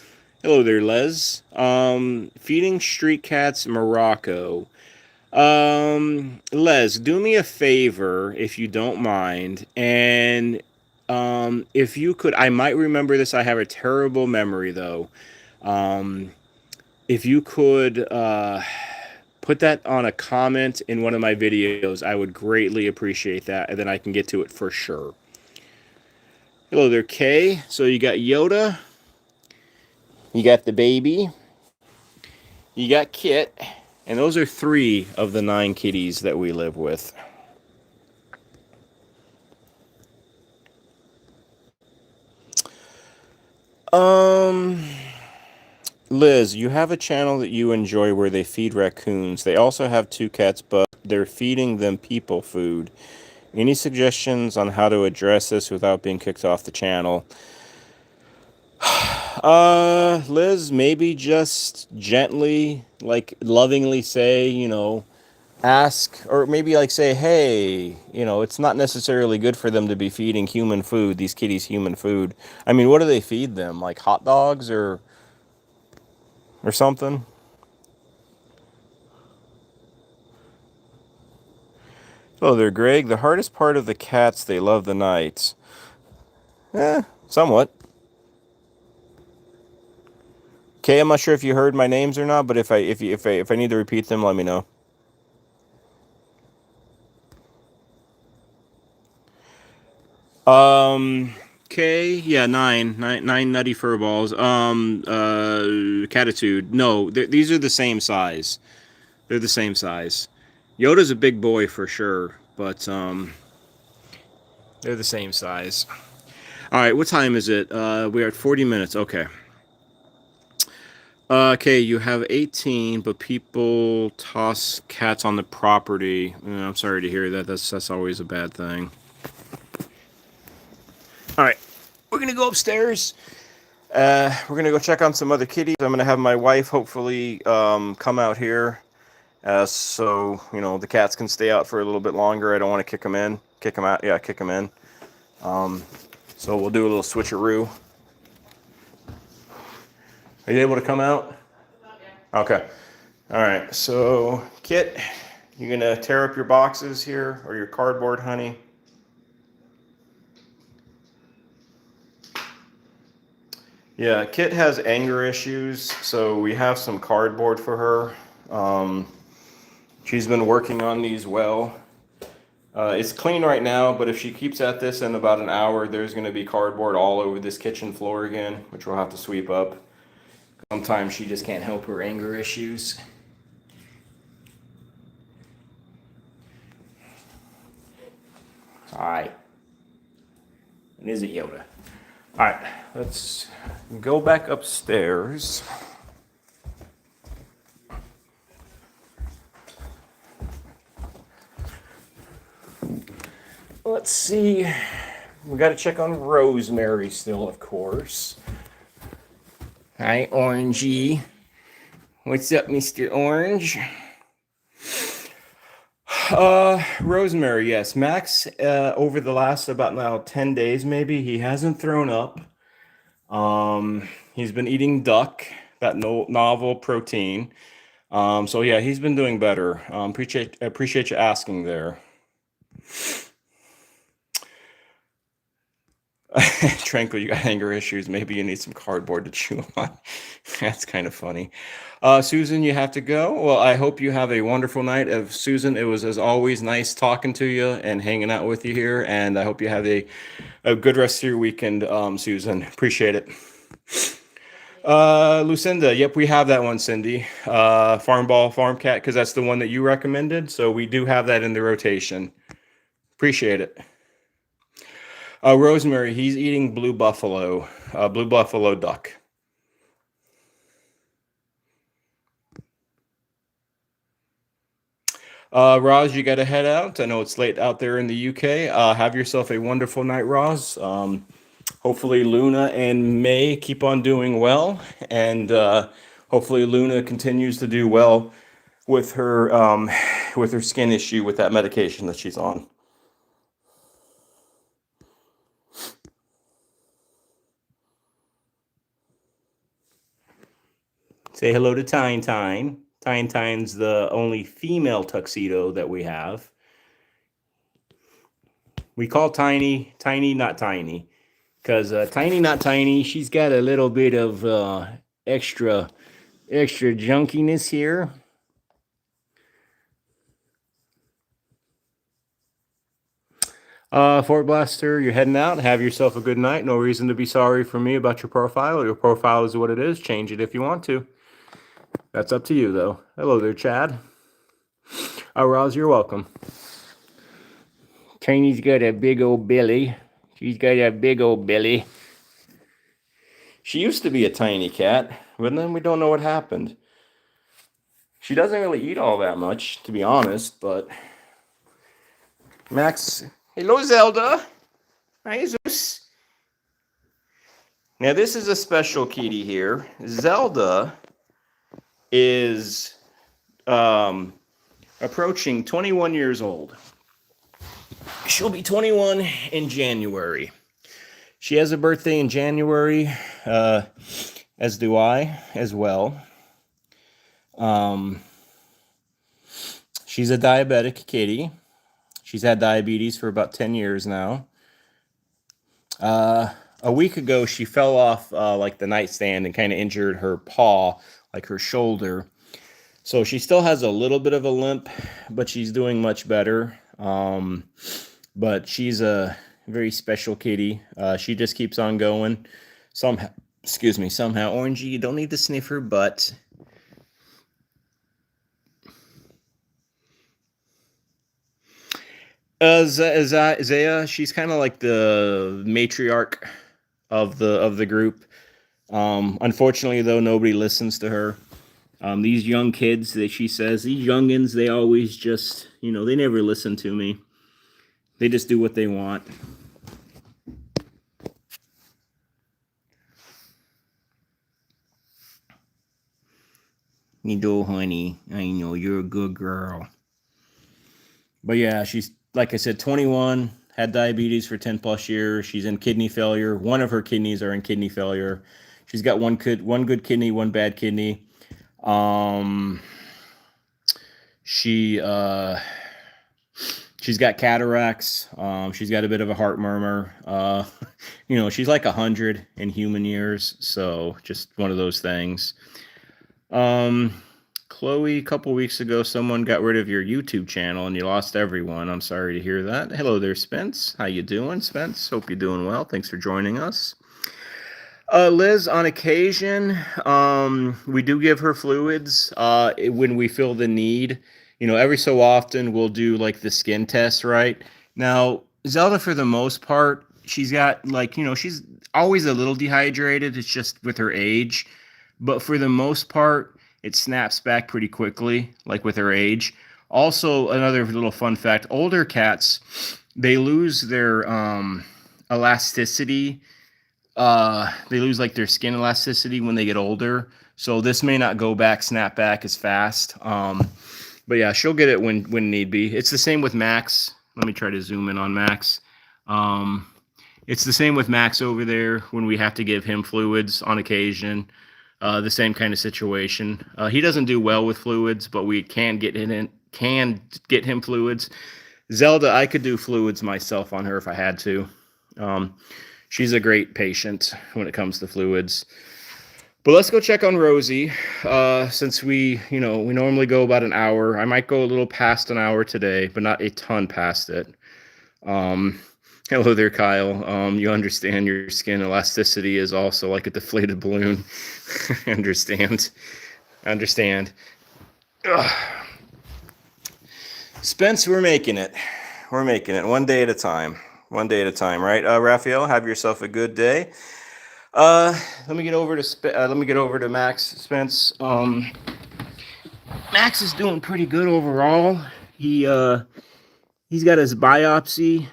Hello there, Les. Feeding street cats Morocco. Les, do me a favor if you don't mind, and if you could, I might remember this. I have a terrible memory though. Um, if you could put that on a comment in one of my videos, I would greatly appreciate that, and then I can get to it for sure. Hello there, Kay. So you got Yoda, you got the baby, you got Kit, and those are 3 of the 9 kitties that we live with. Um, Liz, you have a channel that you enjoy where they feed raccoons. They also have 2 cats, but they're feeding them people food. Any suggestions on how to address this without being kicked off the channel? Liz, maybe just gently, like lovingly say, ask, or maybe like say, hey, it's not necessarily good for them to be feeding human food, these kitties human food. I mean, what do they feed them? Like hot dogs or something? Oh, they're Greg. The hardest part of the cats, they love the nights. Somewhat. Okay, I'm not sure if you heard my names or not, but if I need to repeat them, let me know. Okay, yeah, nine nutty fur balls. Catitude. No, these are the same size. They're the same size. Yoda's a big boy for sure, but they're the same size. All right, what time is it? We are at 40 minutes. Okay. Okay, you have 18, but people toss cats on the property. I'm sorry to hear that. That's always a bad thing. All right, we're gonna go upstairs. We're gonna go check on some other kitties. I'm gonna have my wife hopefully come out here, so the cats can stay out for a little bit longer. I don't want to kick them out. Yeah, kick them in. So we'll do a little switcheroo. Are you able to come out? Okay. All right. So Kit, you gonna tear up your boxes here or your cardboard, honey? Yeah, Kit has anger issues, so we have some cardboard for her. She's been working on these well. It's clean right now, but if she keeps at this in about an hour, there's going to be cardboard all over this kitchen floor again, which we'll have to sweep up. Sometimes she just can't help her anger issues. Hi. And is it Yoda? All right, let's go back upstairs. Let's see. We got to check on Rosemary still, of course. Hi, Orangey. What's up, Mr. Orange? Rosemary, yes. Max, over the last about now 10 days, maybe, he hasn't thrown up. He's been eating duck, that novel protein. So yeah, he's been doing better. Appreciate you asking there. Tranquil, you got anger issues. Maybe you need some cardboard to chew on. That's kind of funny. Susan, you have to go. Well, I hope you have a wonderful night. Susan, it was as always nice talking to you and hanging out with you here. And I hope you have a good rest of your weekend, Susan. Appreciate it. Lucinda, yep, we have that one, Cindy. Farm cat, because that's the one that you recommended. So we do have that in the rotation. Appreciate it. Rosemary, he's eating blue buffalo duck. Roz, you got to head out. I know it's late out there in the UK. Have yourself a wonderful night, Roz. Hopefully Luna and May keep on doing well, and hopefully Luna continues to do well with her skin issue with that medication that she's on. Say hello to Tyne Tyne. Tyne Tyne's the only female tuxedo that we have. We call Tiny, not Tiny. Because Tiny Not Tiny, she's got a little bit of extra junkiness here. Fort Blaster, you're heading out. Have yourself a good night. No reason to be sorry for me about your profile. Your profile is what it is. Change it if you want to. That's up to you, though. Hello there, Chad. Roz, you're welcome. Tiny's got a big old belly. She's got a big old belly. She used to be a tiny cat, but then we don't know what happened. She doesn't really eat all that much, to be honest, but... Max... Hello, Zelda! Hi, Zeus! Now, this is a special kitty here. Zelda is approaching 21 years old. She'll be 21 in January. She has a birthday in January, as do I, as well. She's a diabetic kitty. She's had diabetes for about 10 years now. A week ago, she fell off like the nightstand and kind of injured her paw, like her shoulder. So she still has a little bit of a limp, but she's doing much better. But she's a very special kitty. She just keeps on going. Somehow, Orangey, you don't need to sniff her butt. Zaya, she's kind of like the matriarch of the group. Unfortunately, though, nobody listens to her. These young kids that she says, these youngins, they always just, they never listen to me. They just do what they want. You do, honey. I know, you're a good girl. But yeah, she's, like I said, 21, had diabetes for 10 plus years. She's in kidney failure. One of her kidneys are in kidney failure. She's got one good kidney, one bad kidney. She's got cataracts. She's got a bit of a heart murmur. She's like 100 in human years. So just one of those things. Chloe, a couple weeks ago, someone got rid of your YouTube channel and you lost everyone. I'm sorry to hear that. Hello there, Spence. How you doing, Spence? Hope you're doing well. Thanks for joining us. Liz, on occasion, we do give her fluids when we feel the need. Every so often we'll do like the skin test, right? Now, Zelda, for the most part, she's got she's always a little dehydrated. It's just with her age. But for the most part, it snaps back pretty quickly, like with her age. Also, another little fun fact, older cats, they lose their elasticity. They lose like their skin elasticity when they get older. So this may not snap back as fast. But yeah, she'll get it when need be. It's the same with Max. Let me try to zoom in on Max. It's the same with Max over there when we have to give him fluids on occasion. The same kind of situation. He doesn't do well with fluids, but we can get him fluids. Zelda, I could do fluids myself on her if I had to. She's a great patient when it comes to fluids. But let's go check on Rosie. Since we normally go about an hour. I might go a little past an hour today, but not a ton past it. Hello there, Kyle. You understand your skin elasticity is also like a deflated balloon. I understand. Ugh. Spence, we're making it. One day at a time. Right? Raphael, have yourself a good day. Let me get over to Max. Spence. Max is doing pretty good overall. He's got his biopsy.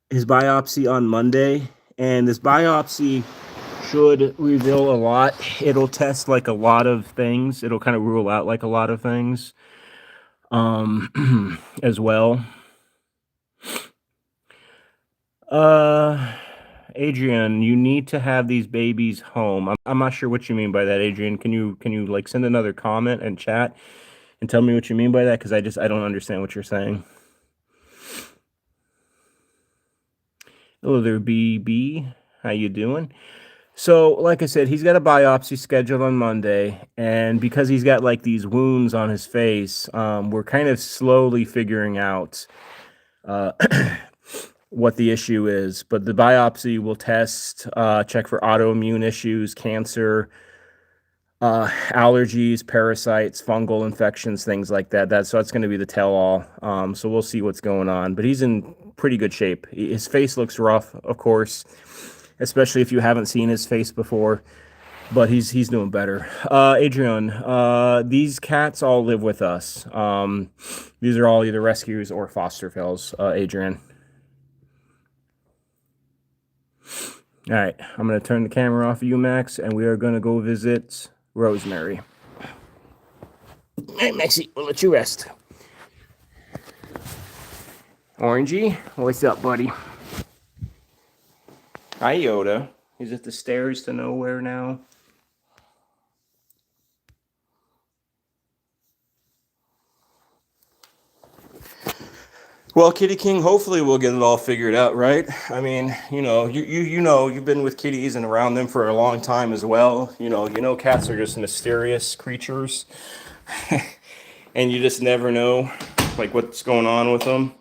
His biopsy on Monday, and this biopsy should reveal a lot. It'll test like a lot of things. It'll kind of rule out like a lot of things as well. Adrian, you need to have these babies home. I'm not sure what you mean by that, Adrian. Can you like send another comment and chat and tell me what you mean by that? Because I don't understand what you're saying. Hello there, BB. How you doing? So, like I said, he's got a biopsy scheduled on Monday, and because he's got like these wounds on his face, we're kind of slowly figuring out uh, what the issue is. But the biopsy will test, check for autoimmune issues, cancer, allergies, parasites, fungal infections, things like that. That's going to be the tell-all. So we'll see what's going on. But he's in pretty good shape. His face looks rough, of course, especially if you haven't seen his face before. But he's doing better. Adrian, these cats all live with us. These are all either rescues or foster fills. Adrian. All right, I'm going to turn the camera off of you, Max, and we are going to go visit Rosemary. All right, Maxie, we'll let you rest. Orangey, what's up, buddy? Hi, Yoda. He's at the stairs to nowhere now. Well, Kitty King, hopefully we'll get it all figured out, right? I mean, you know, you've been with kitties and around them for a long time as well. You know, cats are just mysterious creatures, and you just never know, like, what's going on with them.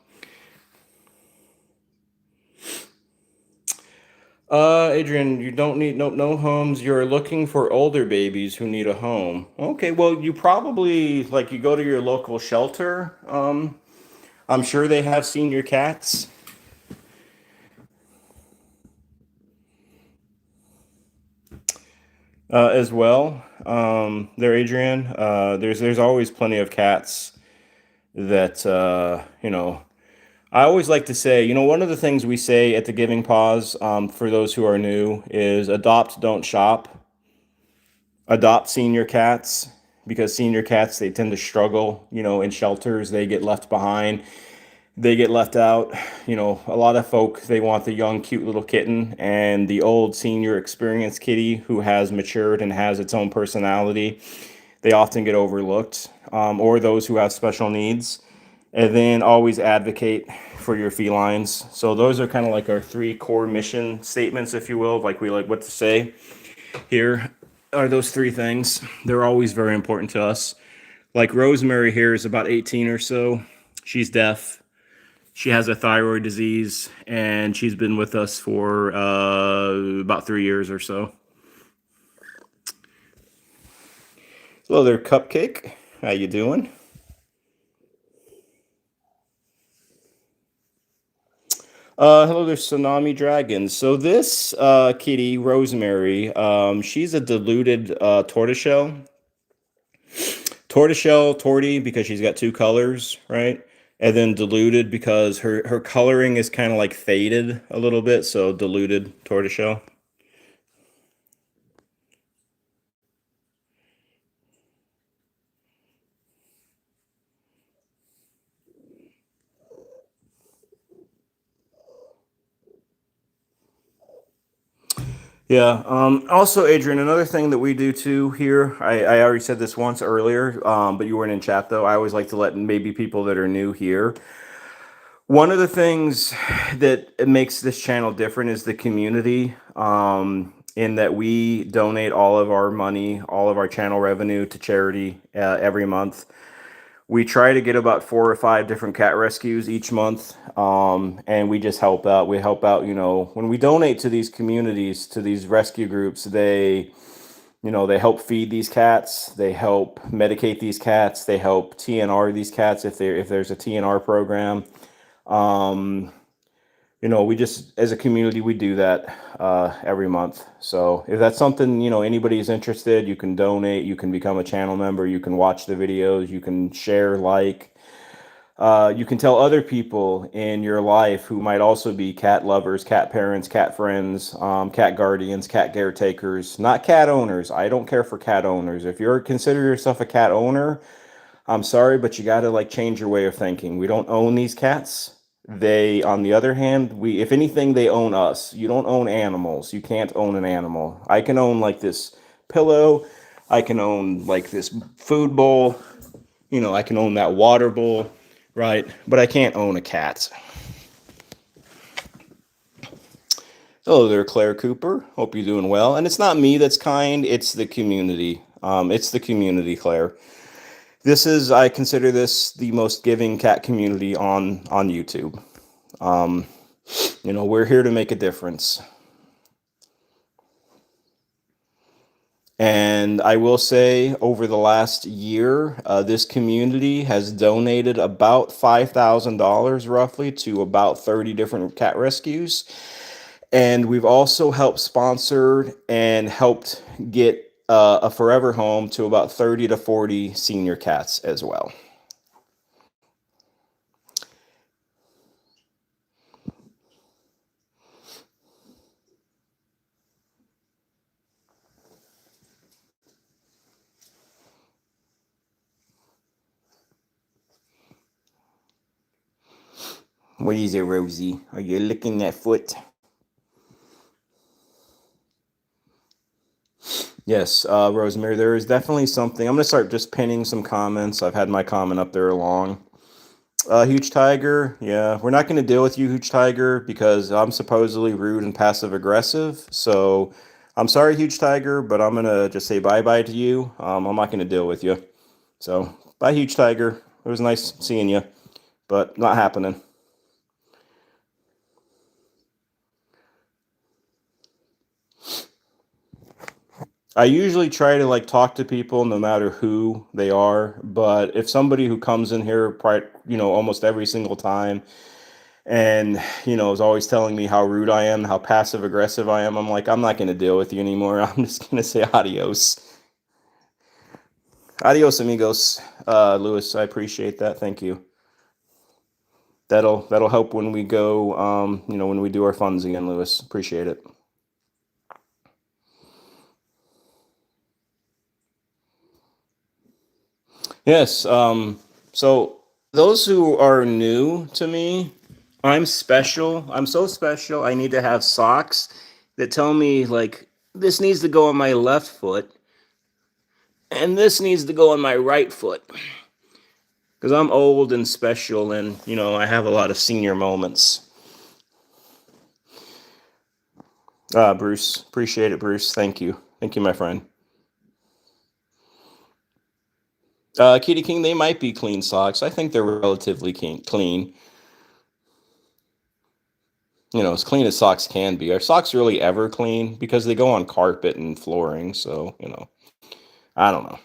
Adrian, you don't need no homes. You're looking for older babies who need a home. Okay, well, you probably like you go to your local shelter. I'm sure they have senior cats. As well. There, Adrian. There's always plenty of cats that you know. I always like to say, you know, one of the things we say at the Giving Paws, for those who are new, is adopt, don't shop. Adopt senior cats because senior cats, they tend to struggle, you know, in shelters. They get left behind. They get left out. You know, a lot of folk, they want the young, cute little kitten, and the old senior experienced kitty who has matured and has its own personality. They often get overlooked, or those who have special needs. And then always advocate for your felines. So those are kind of like our three core mission statements, if you will, like we like what to say here are those three things. They're always very important to us. Like Rosemary here is about 18 or so. She's deaf. She has a thyroid disease, and she's been with us for about 3 years or so. Hello there, Cupcake. How you doing? Hello there, Tsunami Dragons. So this kitty, Rosemary, she's a diluted tortoiseshell. Tortoiseshell, torty, because she's got two colors, right? And then diluted because her coloring is kind of like faded a little bit, so diluted tortoiseshell. Yeah. Also, Adrian, another thing that we do too here, I already said this once earlier, but you weren't in chat though. I always like to let maybe people that are new here. One of the things that makes this channel different is the community, in that we donate all of our money, all of our channel revenue to charity every month. We try to get about 4 or 5 different cat rescues each month, and we just help out. We help out, you know, when we donate to these communities, to these rescue groups, they, you know, they help feed these cats, they help medicate these cats, they help TNR these cats if there's a TNR program. Um, you know, we just, as a community, we do that every month. So if that's something, you know, anybody's interested, you can donate, you can become a channel member, you can watch the videos, you can share, like, you can tell other people in your life who might also be cat lovers, cat parents, cat friends, cat guardians, cat caretakers, not cat owners. I don't care for cat owners. If you're consider yourself a cat owner, I'm sorry, but you got to like change your way of thinking. We don't own these cats. They, on the other hand, if anything, they own us. You don't own animals. You can't own an animal. I can own like this pillow. I can own like this food bowl. I can own that water bowl, right? But I can't own a cat. Hello there, Claire Cooper. Hope you're doing well. And it's not me that's kind, it's the community. It's the community, Claire. I consider this the most giving cat community on YouTube. We're here to make a difference. And I will say, over the last year, this community has donated about $5,000 roughly to about 30 different cat rescues. And we've also helped sponsor and helped get a forever home to about 30 to 40 senior cats as well. What is it, Rosie? Are you licking that foot? Yes, Rosemary, there is definitely something. I'm going to start just pinning some comments. I've had my comment up there long. Huge Tiger, yeah, we're not going to deal with you, Huge Tiger, because I'm supposedly rude and passive aggressive. So I'm sorry, Huge Tiger, but I'm going to just say bye-bye to you. I'm not going to deal with you. So bye, Huge Tiger. It was nice seeing you, but not happening. I usually try to like talk to people no matter who they are, but if somebody who comes in here, almost every single time and, is always telling me how rude I am, how passive aggressive I am, I'm like, I'm not going to deal with you anymore. I'm just going to say adios. Adios, amigos. Lewis, I appreciate that. Thank you. That'll help when we go, when we do our funds again, Lewis. Appreciate it. Yes. So those who are new to me, I'm special. I'm so special. I need to have socks that tell me like this needs to go on my left foot and this needs to go on my right foot. Because I'm old and special and, I have a lot of senior moments. Bruce, appreciate it, Bruce. Thank you. Thank you, my friend. Kitty King, they might be clean socks. I think they're relatively clean. As clean as socks can be. Are socks really ever clean? Because they go on carpet and flooring, so, I don't know.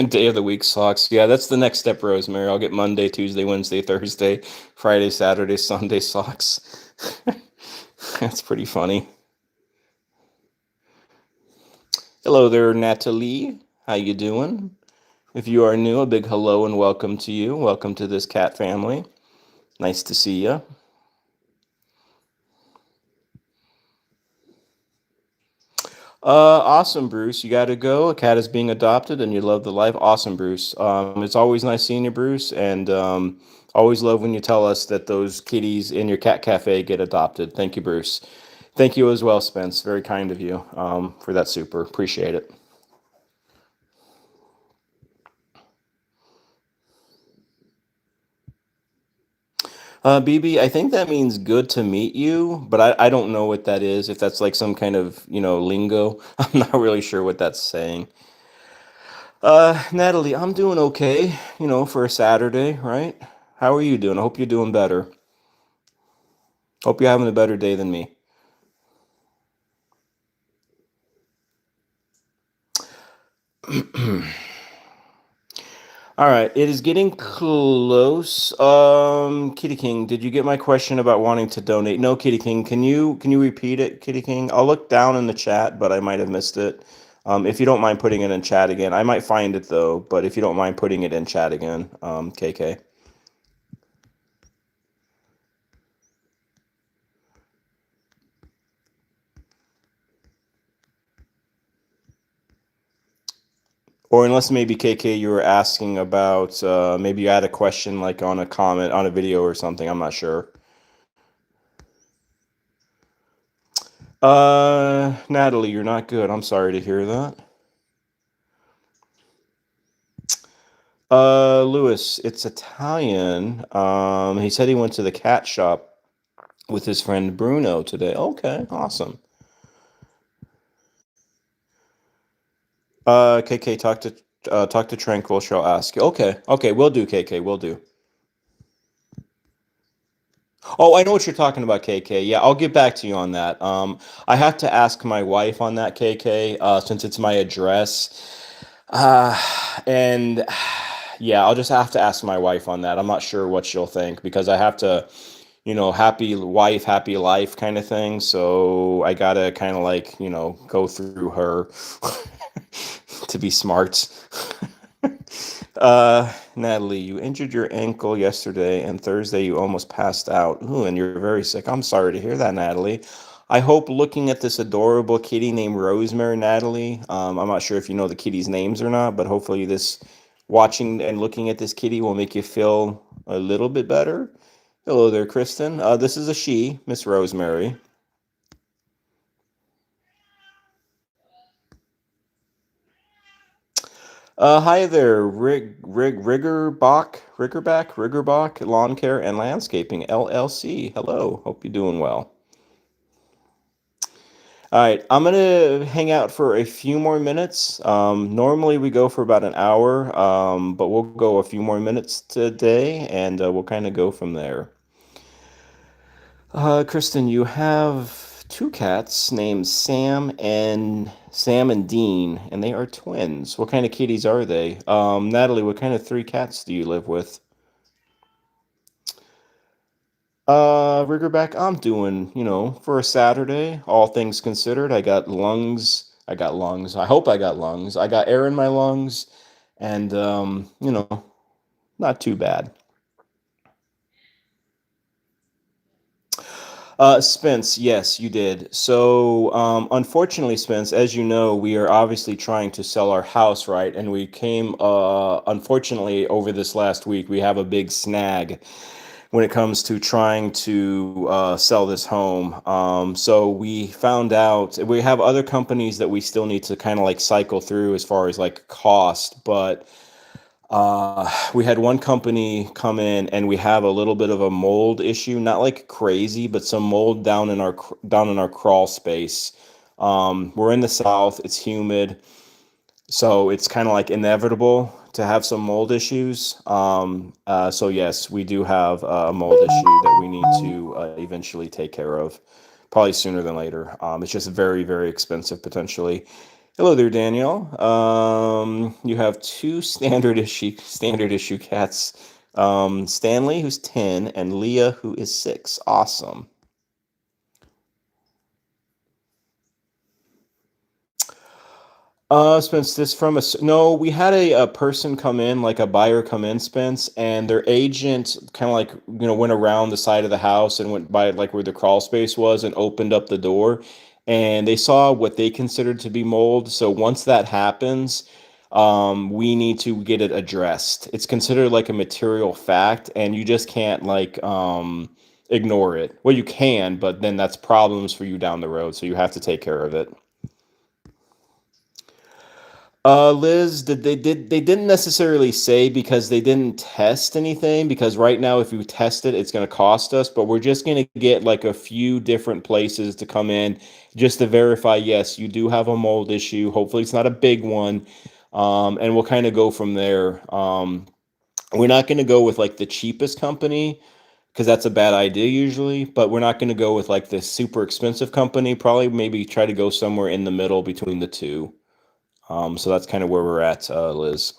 Day of the week socks. Yeah, that's the next step, Rosemary. I'll get Monday, Tuesday, Wednesday, Thursday, Friday, Saturday, Sunday socks. That's pretty funny. Hello there, Natalie. How you doing? If you are new, a big hello and welcome to you. Welcome to this cat family. Nice to see you. Awesome, Bruce. You got to go. A cat is being adopted, and you love the life. Awesome, Bruce. It's always nice seeing you, Bruce, and always love when you tell us that those kitties in your cat cafe get adopted. Thank you, Bruce. Thank you as well, Spence. Very kind of you for that. Super appreciate it. BB, I think that means good to meet you, but I don't know what that is. If that's like some kind of lingo, I'm not really sure what that's saying. Natalie, I'm doing okay, for a Saturday, right? How are you doing? I hope you're doing better. Hope you're having a better day than me. All right, it is getting close. Kitty King, did you get my question about wanting to donate? No, Kitty King, can you repeat it, Kitty King? I'll look down in the chat, but I might have missed it. If you don't mind putting it in chat again, I might find it though. But if you don't mind putting it in chat again, KK. Or unless maybe KK, you were asking about maybe you had a question like on a comment on a video or something. I'm not sure. Natalie, you're not good. I'm sorry to hear that. Lewis, it's Italian. He said he went to the cat shop with his friend Bruno today. Okay, awesome. KK, talk to Tranquil. She'll ask you. Okay, okay, we'll do. KK, we'll do. Oh, I know what you're talking about, KK. Yeah, I'll get back to you on that. I have to ask my wife on that, KK, since it's my address. Uh, and yeah, I'll just have to ask my wife on that. I'm not sure what she'll think because I have to, happy wife, happy life kind of thing. So I gotta kind of like, go through her to be smart. Natalie, you injured your ankle yesterday, and Thursday you almost passed out. Ooh, and you're very sick. I'm sorry to hear that, Natalie. I hope looking at this adorable kitty named Rosemary, Natalie. I'm not sure if you know the kitty's names or not, but hopefully this watching and looking at this kitty will make you feel a little bit better. Hello there, Kristen. This is a she, Miss Rosemary. Hi there, Riggerback, Lawn Care and Landscaping LLC. Hello, hope you're doing well. All right, I'm gonna hang out for a few more minutes. Normally we go for about an hour, but we'll go a few more minutes today, and we'll kind of go from there. Kristen, you have two cats named Sam and Dean, and they are twins. What kind of kitties are they? Natalie, what kind of three cats do you live with? Riggerback, I'm doing, for a Saturday, all things considered. I got lungs. I got lungs. I hope I got lungs. I got air in my lungs, and not too bad. Spence, yes, you did. So, unfortunately, Spence, as you know, we are obviously trying to sell our house, right? And we came, unfortunately, over this last week, we have a big snag when it comes to trying to sell this home. So we found out we have other companies that we still need to kind of like cycle through as far as like cost, but we had one company come in and we have a little bit of a mold issue, not like crazy, but some mold down in our crawl space. We're in the south, it's humid, so it's kind of like inevitable to have some mold issues. So yes, we do have a mold issue that we need to eventually take care of, probably sooner than later. It's just very, very expensive potentially. Hello there, Danielle. You have two standard issue cats. Stanley, who's 10, and Leah, who is 6. Awesome. Spence, this from no, we had a person come in, like a buyer come in, Spence, and their agent kind of like, went around the side of the house and went by like where the crawl space was and opened up the door, and they saw what they considered to be mold. So once that happens, we need to get it addressed. It's considered like a material fact, and you just can't like ignore it. Well, you can, but then that's problems for you down the road, so you have to take care of it. Liz, they didn't necessarily say because they didn't test anything because right now if you test it, it's going to cost us, but we're just going to get like a few different places to come in just to verify, yes, you do have a mold issue. Hopefully it's not a big one. And we'll kind of go from there. We're not going to go with like the cheapest company because that's a bad idea usually, but we're not going to go with like the super expensive company. Probably maybe try to go somewhere in the middle between the two. So that's kind of where we're at, Liz.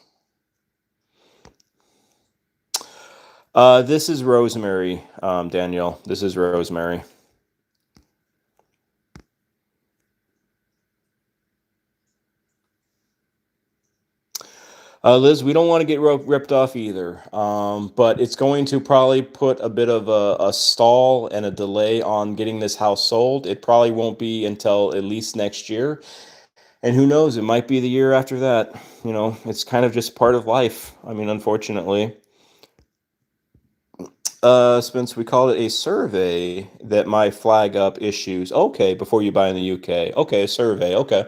This is Rosemary, Danielle. This is Rosemary. Liz, we don't want to get ripped off either, but it's going to probably put a bit of a stall and a delay on getting this house sold. It probably won't be until at least next year. And who knows, it might be the year after that. You know, it's kind of just part of life. I mean, unfortunately. Spence, we call it a survey that my flag up issues. Okay, before you buy in the UK. Okay, a survey. Okay.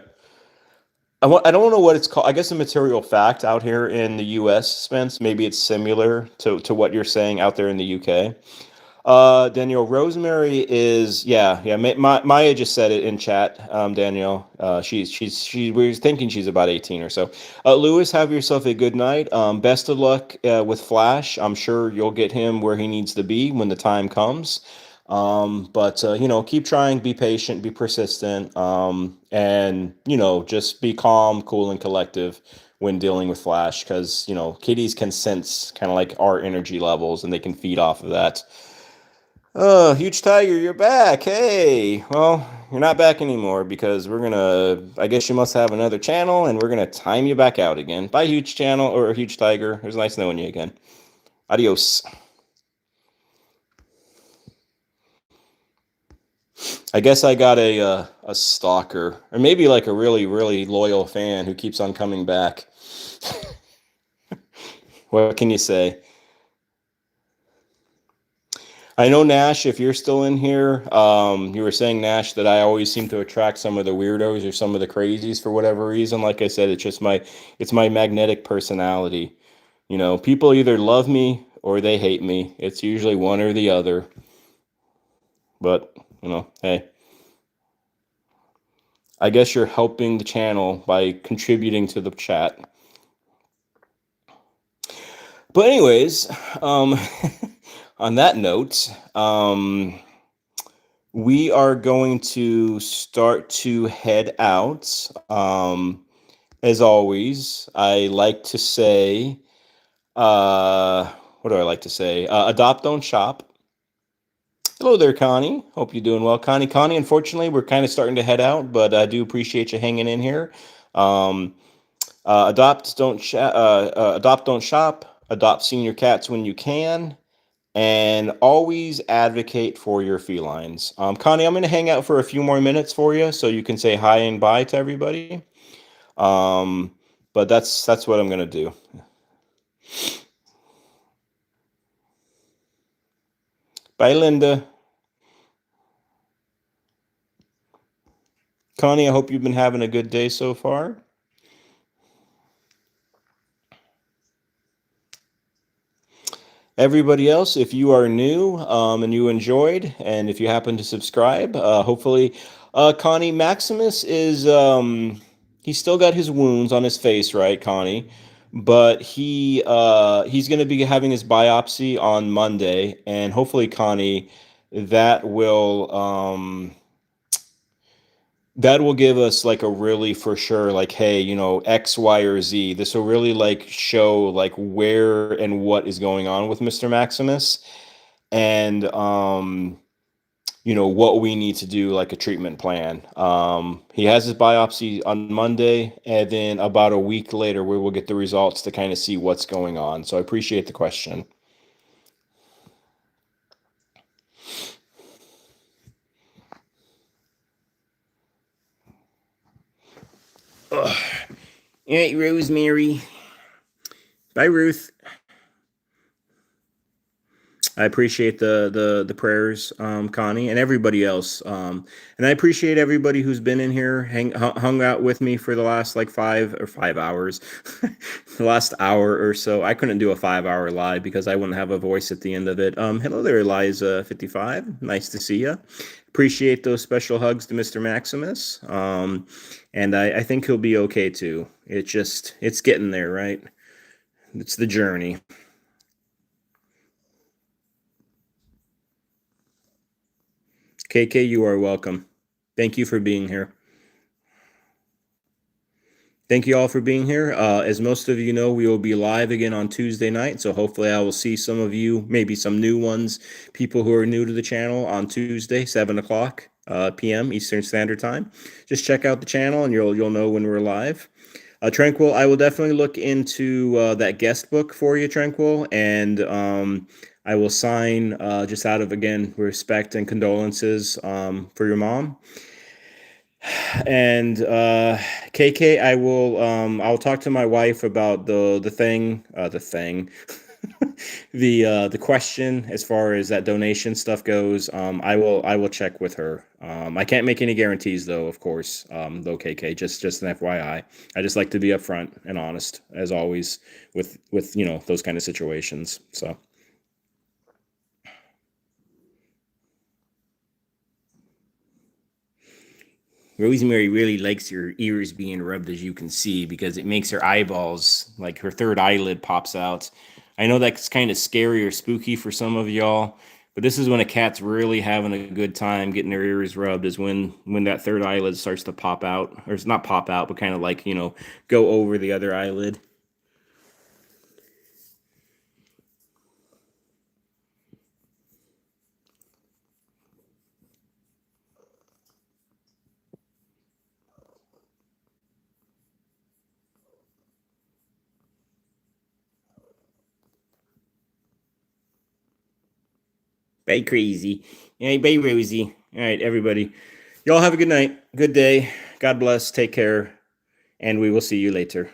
I don't know what it's called. I guess a material fact out here in the US, Spence. Maybe it's similar to what you're saying out there in the UK. Daniel, Rosemary is yeah. Maya just said it in chat. Daniel, we were thinking she's about 18 or so. Lewis, have yourself a good night. Best of luck with Flash. I'm sure you'll get him where he needs to be when the time comes. But you know, keep trying, be patient, be persistent, and you know, just be calm, cool, and collective when dealing with Flash, because you know, kitties can sense kind of like our energy levels, and they can feed off of that. Oh, Huge Tiger, you're back. Hey. Well, you're not back anymore because we're gonna. I guess you must have another channel, and we're gonna time you back out again. Bye, Huge Channel or Huge Tiger. It was nice knowing you again. Adios. I guess I got a stalker, or maybe like a really really loyal fan who keeps on coming back. What can you say? I know, Nash, if you're still in here, you were saying, Nash, that I always seem to attract some of the weirdos or some of the crazies for whatever reason. Like I said, it's my magnetic personality. You know, people either love me or they hate me. It's usually one or the other. But, you know, hey, I guess you're helping the channel by contributing to the chat. But anyways, on that note, we are going to start to head out. As always, I like to say, what do I like to say? Adopt, don't shop. Hello there, Connie. Hope you're doing well, Connie. Connie, unfortunately, we're kind of starting to head out, but I do appreciate you hanging in here. Um, adopt, don't shop. Adopt senior cats when you can, and always advocate for your felines. Connie, I'm going to hang out for a few more minutes for you, so you can say hi and bye to everybody. Um, but that's what I'm going to do. Bye, Linda. Connie, I hope you've been having a good day so far. Everybody else, if you are new and you enjoyed, and if you happen to subscribe, hopefully, Connie, Maximus is he's still got his wounds on his face, right, Connie? But he's going to be having his biopsy on Monday, and hopefully, Connie, that will give us like a really for sure, like, hey, you know, X, Y, or Z. This will really like show like where and what is going on with Mr. Maximus, and you know, what we need to do, like a treatment plan. He has his biopsy on Monday, and then about a week later we will get the results to kind of see what's going on. So I appreciate the question. Ugh. All right, Rosemary. Bye, Ruth. I appreciate the prayers, Connie, and everybody else. And I appreciate everybody who's been in here, hung out with me for the last like 5 hours, the last hour or so. I couldn't do a 5 hour live because I wouldn't have a voice at the end of it. Hello there, Eliza55. Nice to see you. Appreciate those special hugs to Mr. Maximus. And I think he'll be okay too. It's getting there, right? It's the journey. KK, you are welcome. Thank you for being here. Thank you all for being here. As most of you know, we will be live again on Tuesday night. So hopefully I will see some of you, maybe some new ones, people who are new to the channel on Tuesday, 7 o'clock p.m. Eastern Standard Time. Just check out the channel and you'll know when we're live. Tranquil, I will definitely look into that guest book for you, Tranquil, and I will sign just out of, again, respect and condolences for your mom. And KK, I will I'll talk to my wife about the thing the question as far as that donation stuff goes. I will check with her. I can't make any guarantees though, of course. Though KK, just an FYI. I just like to be upfront and honest as always with those kind of situations. So Rosemary really likes her ears being rubbed, as you can see, because it makes her eyeballs, like her third eyelid, pops out. I know that's kind of scary or spooky for some of y'all, but this is when a cat's really having a good time getting their ears rubbed, is when that third eyelid starts to pop out, or it's not pop out, but kind of like go over the other eyelid. Bye, crazy. Hey, bye, Rosie. All right, everybody. Y'all have a good night, good day. God bless. Take care, and we will see you later.